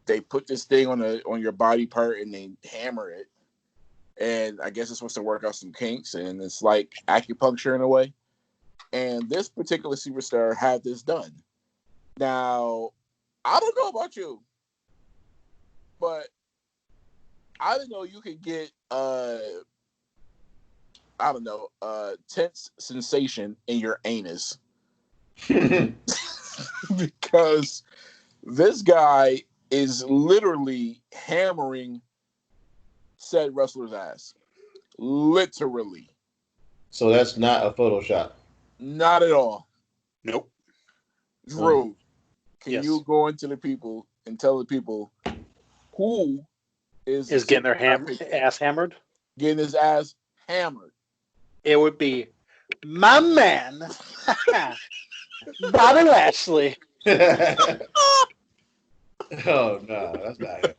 they put this thing on your body part and they hammer it, and I guess it's supposed to work out some kinks, and it's like acupuncture in a way. And this particular superstar had this done. Now, I don't know about you, but I didn't know you could get tense sensation in your anus. Because this guy is literally hammering said wrestler's ass. Literally. So that's not a Photoshop. Not at all. Nope. Drew, can Yes. you go into the people and tell the people who is Getting their ass hammered? Getting his ass hammered. It would be my man, Bobby Lashley. Oh no, that's not it.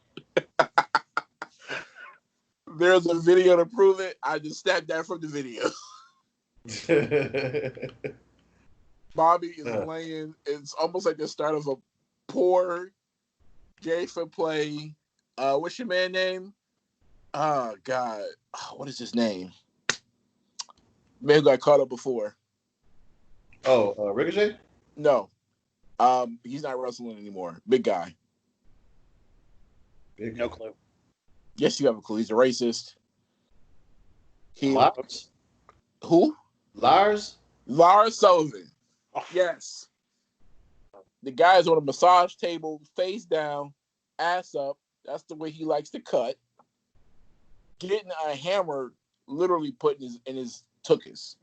There's a video to prove it. I just snapped that from the video. Bobby is laying. It's almost like the start of a poor J for play. What's your man name? Oh God, what is his name? Man who got caught up before. Oh, Ricochet? No, he's not wrestling anymore. Big guy. No clue. Yes, you have a clue. He's a racist. Lars? Who? Lars Sullivan. Oh. Yes. The guy is on a massage table, face down, ass up. That's the way he likes to cut. Getting a hammer literally put in his tuchus.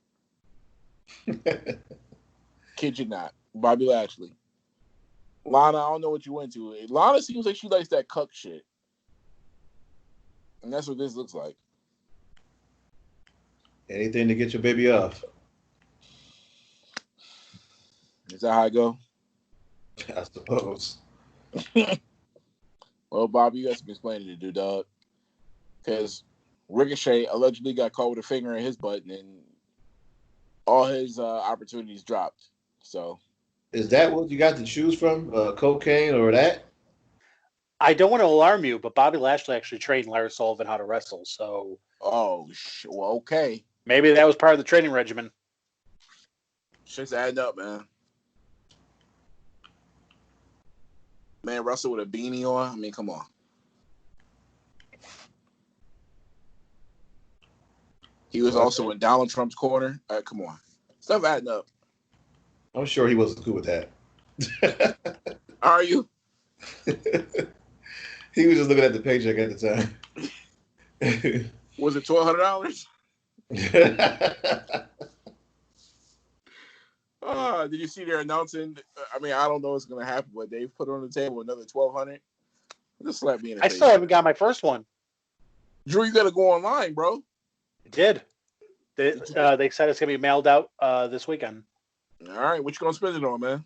Kid you not. Bobby Lashley. Lana, I don't know what you went to. Lana seems like she likes that cuck shit. And that's what this looks like. Anything to get your baby off. Is that how I go? I suppose. Well, Bob, you got some explaining to do, dog. Because Ricochet allegedly got caught with a finger in his butt, and all his opportunities dropped. So, Is that what you got to choose from? Cocaine or that? I don't want to alarm you, but Bobby Lashley actually trained Larry Sullivan how to wrestle, so well, okay. maybe that was part of the training regimen. Shit's adding up, man. Man, Russell with a beanie on. I mean, come on. He was also in Donald Trump's corner. Come on. Stuff adding up. I'm sure he wasn't cool with that. Are you? He was just looking at the paycheck at the time. Was it $1,200? Did you see they're announcing? I mean, I don't know what's going to happen, but they've put on the table another $1,200. Just slap me in the face. I still haven't got my first one. Drew, you got to go online, bro. I did. They said it's going to be mailed out this weekend. All right, what you going to spend it on, man?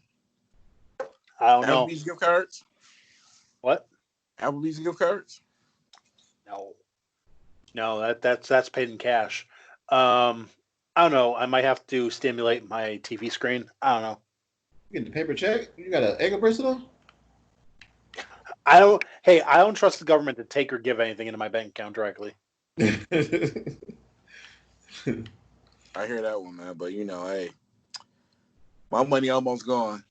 I don't know. Applebee's gift cards? What? Applebee's gift cards? No, that's paid in cash. I don't know. I might have to stimulate my TV screen. I don't know. You getting the paper check? You got an ankle bracelet on? I don't trust the government to take or give anything into my bank account directly. I hear that one, man. But, hey, my money almost gone.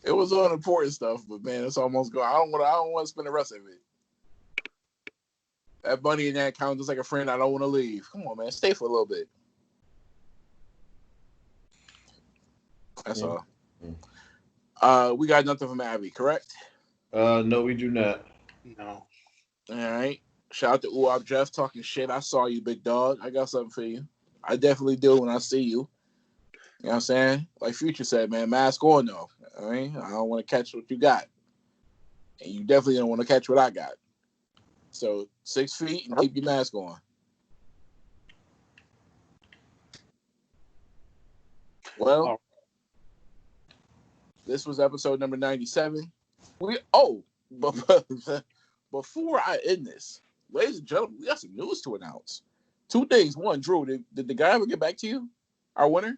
It was on important stuff, but, man, it's almost gone. I don't want to spend the rest of it. That money in that account is like a friend I don't want to leave. Come on, man. Stay for a little bit. That's all. We got nothing from Abby, correct? No, we do not. No. All right. Shout out to Uwab Jeff talking shit. I saw you, big dog. I got something for you. I definitely do when I see you. You know what I'm saying? Like Future said, man, mask on, though. All right? I don't want to catch what you got. And you definitely don't want to catch what I got. So 6 feet and keep your mask on. Well, this was episode number 97. Before I end this, ladies and gentlemen, we got some news to announce. 2 things. One, Drew, did the guy ever get back to you? Our winner?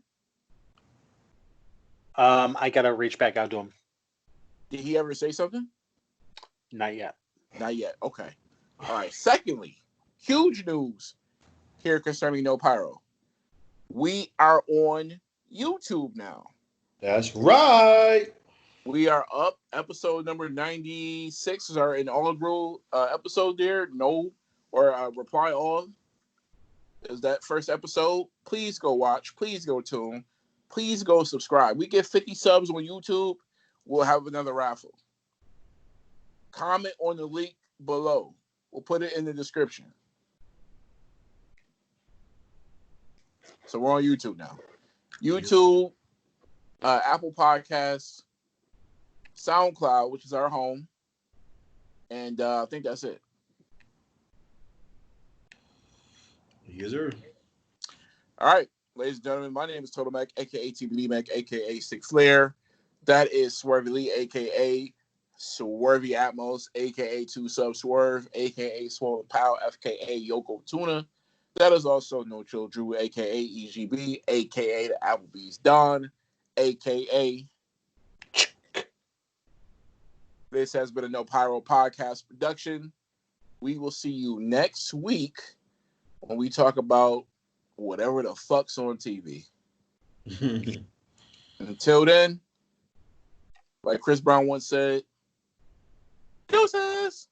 I gotta reach back out to him. Did he ever say something? Not yet. Not yet. Okay. All right. Secondly, huge news here concerning No Pyro. We are on YouTube now. That's right. We are up. Episode number 96 is our inaugural episode there. Reply all is that first episode. Please go watch. Please go tune. Please go subscribe. We get 50 subs on YouTube. We'll have another raffle. Comment on the link below. We'll put it in the description. So we're on YouTube now. YouTube, Apple Podcasts, SoundCloud, which is our home, and I think that's it. Yes, sir. All right, ladies and gentlemen, my name is Total Mac, aka TBD Mac, aka Sick Flair. That is Swervy Lee, aka Swervy Atmos, aka 2 Sub Swerve, aka Swollen Pow, FKA Yoko Tuna. That is also No Chill Drew, aka EGB, aka the Applebee's Don, aka. This has been a No Pyro podcast production. We will see you next week when we talk about whatever the fuck's on TV. Until then, like Chris Brown once said, deuces!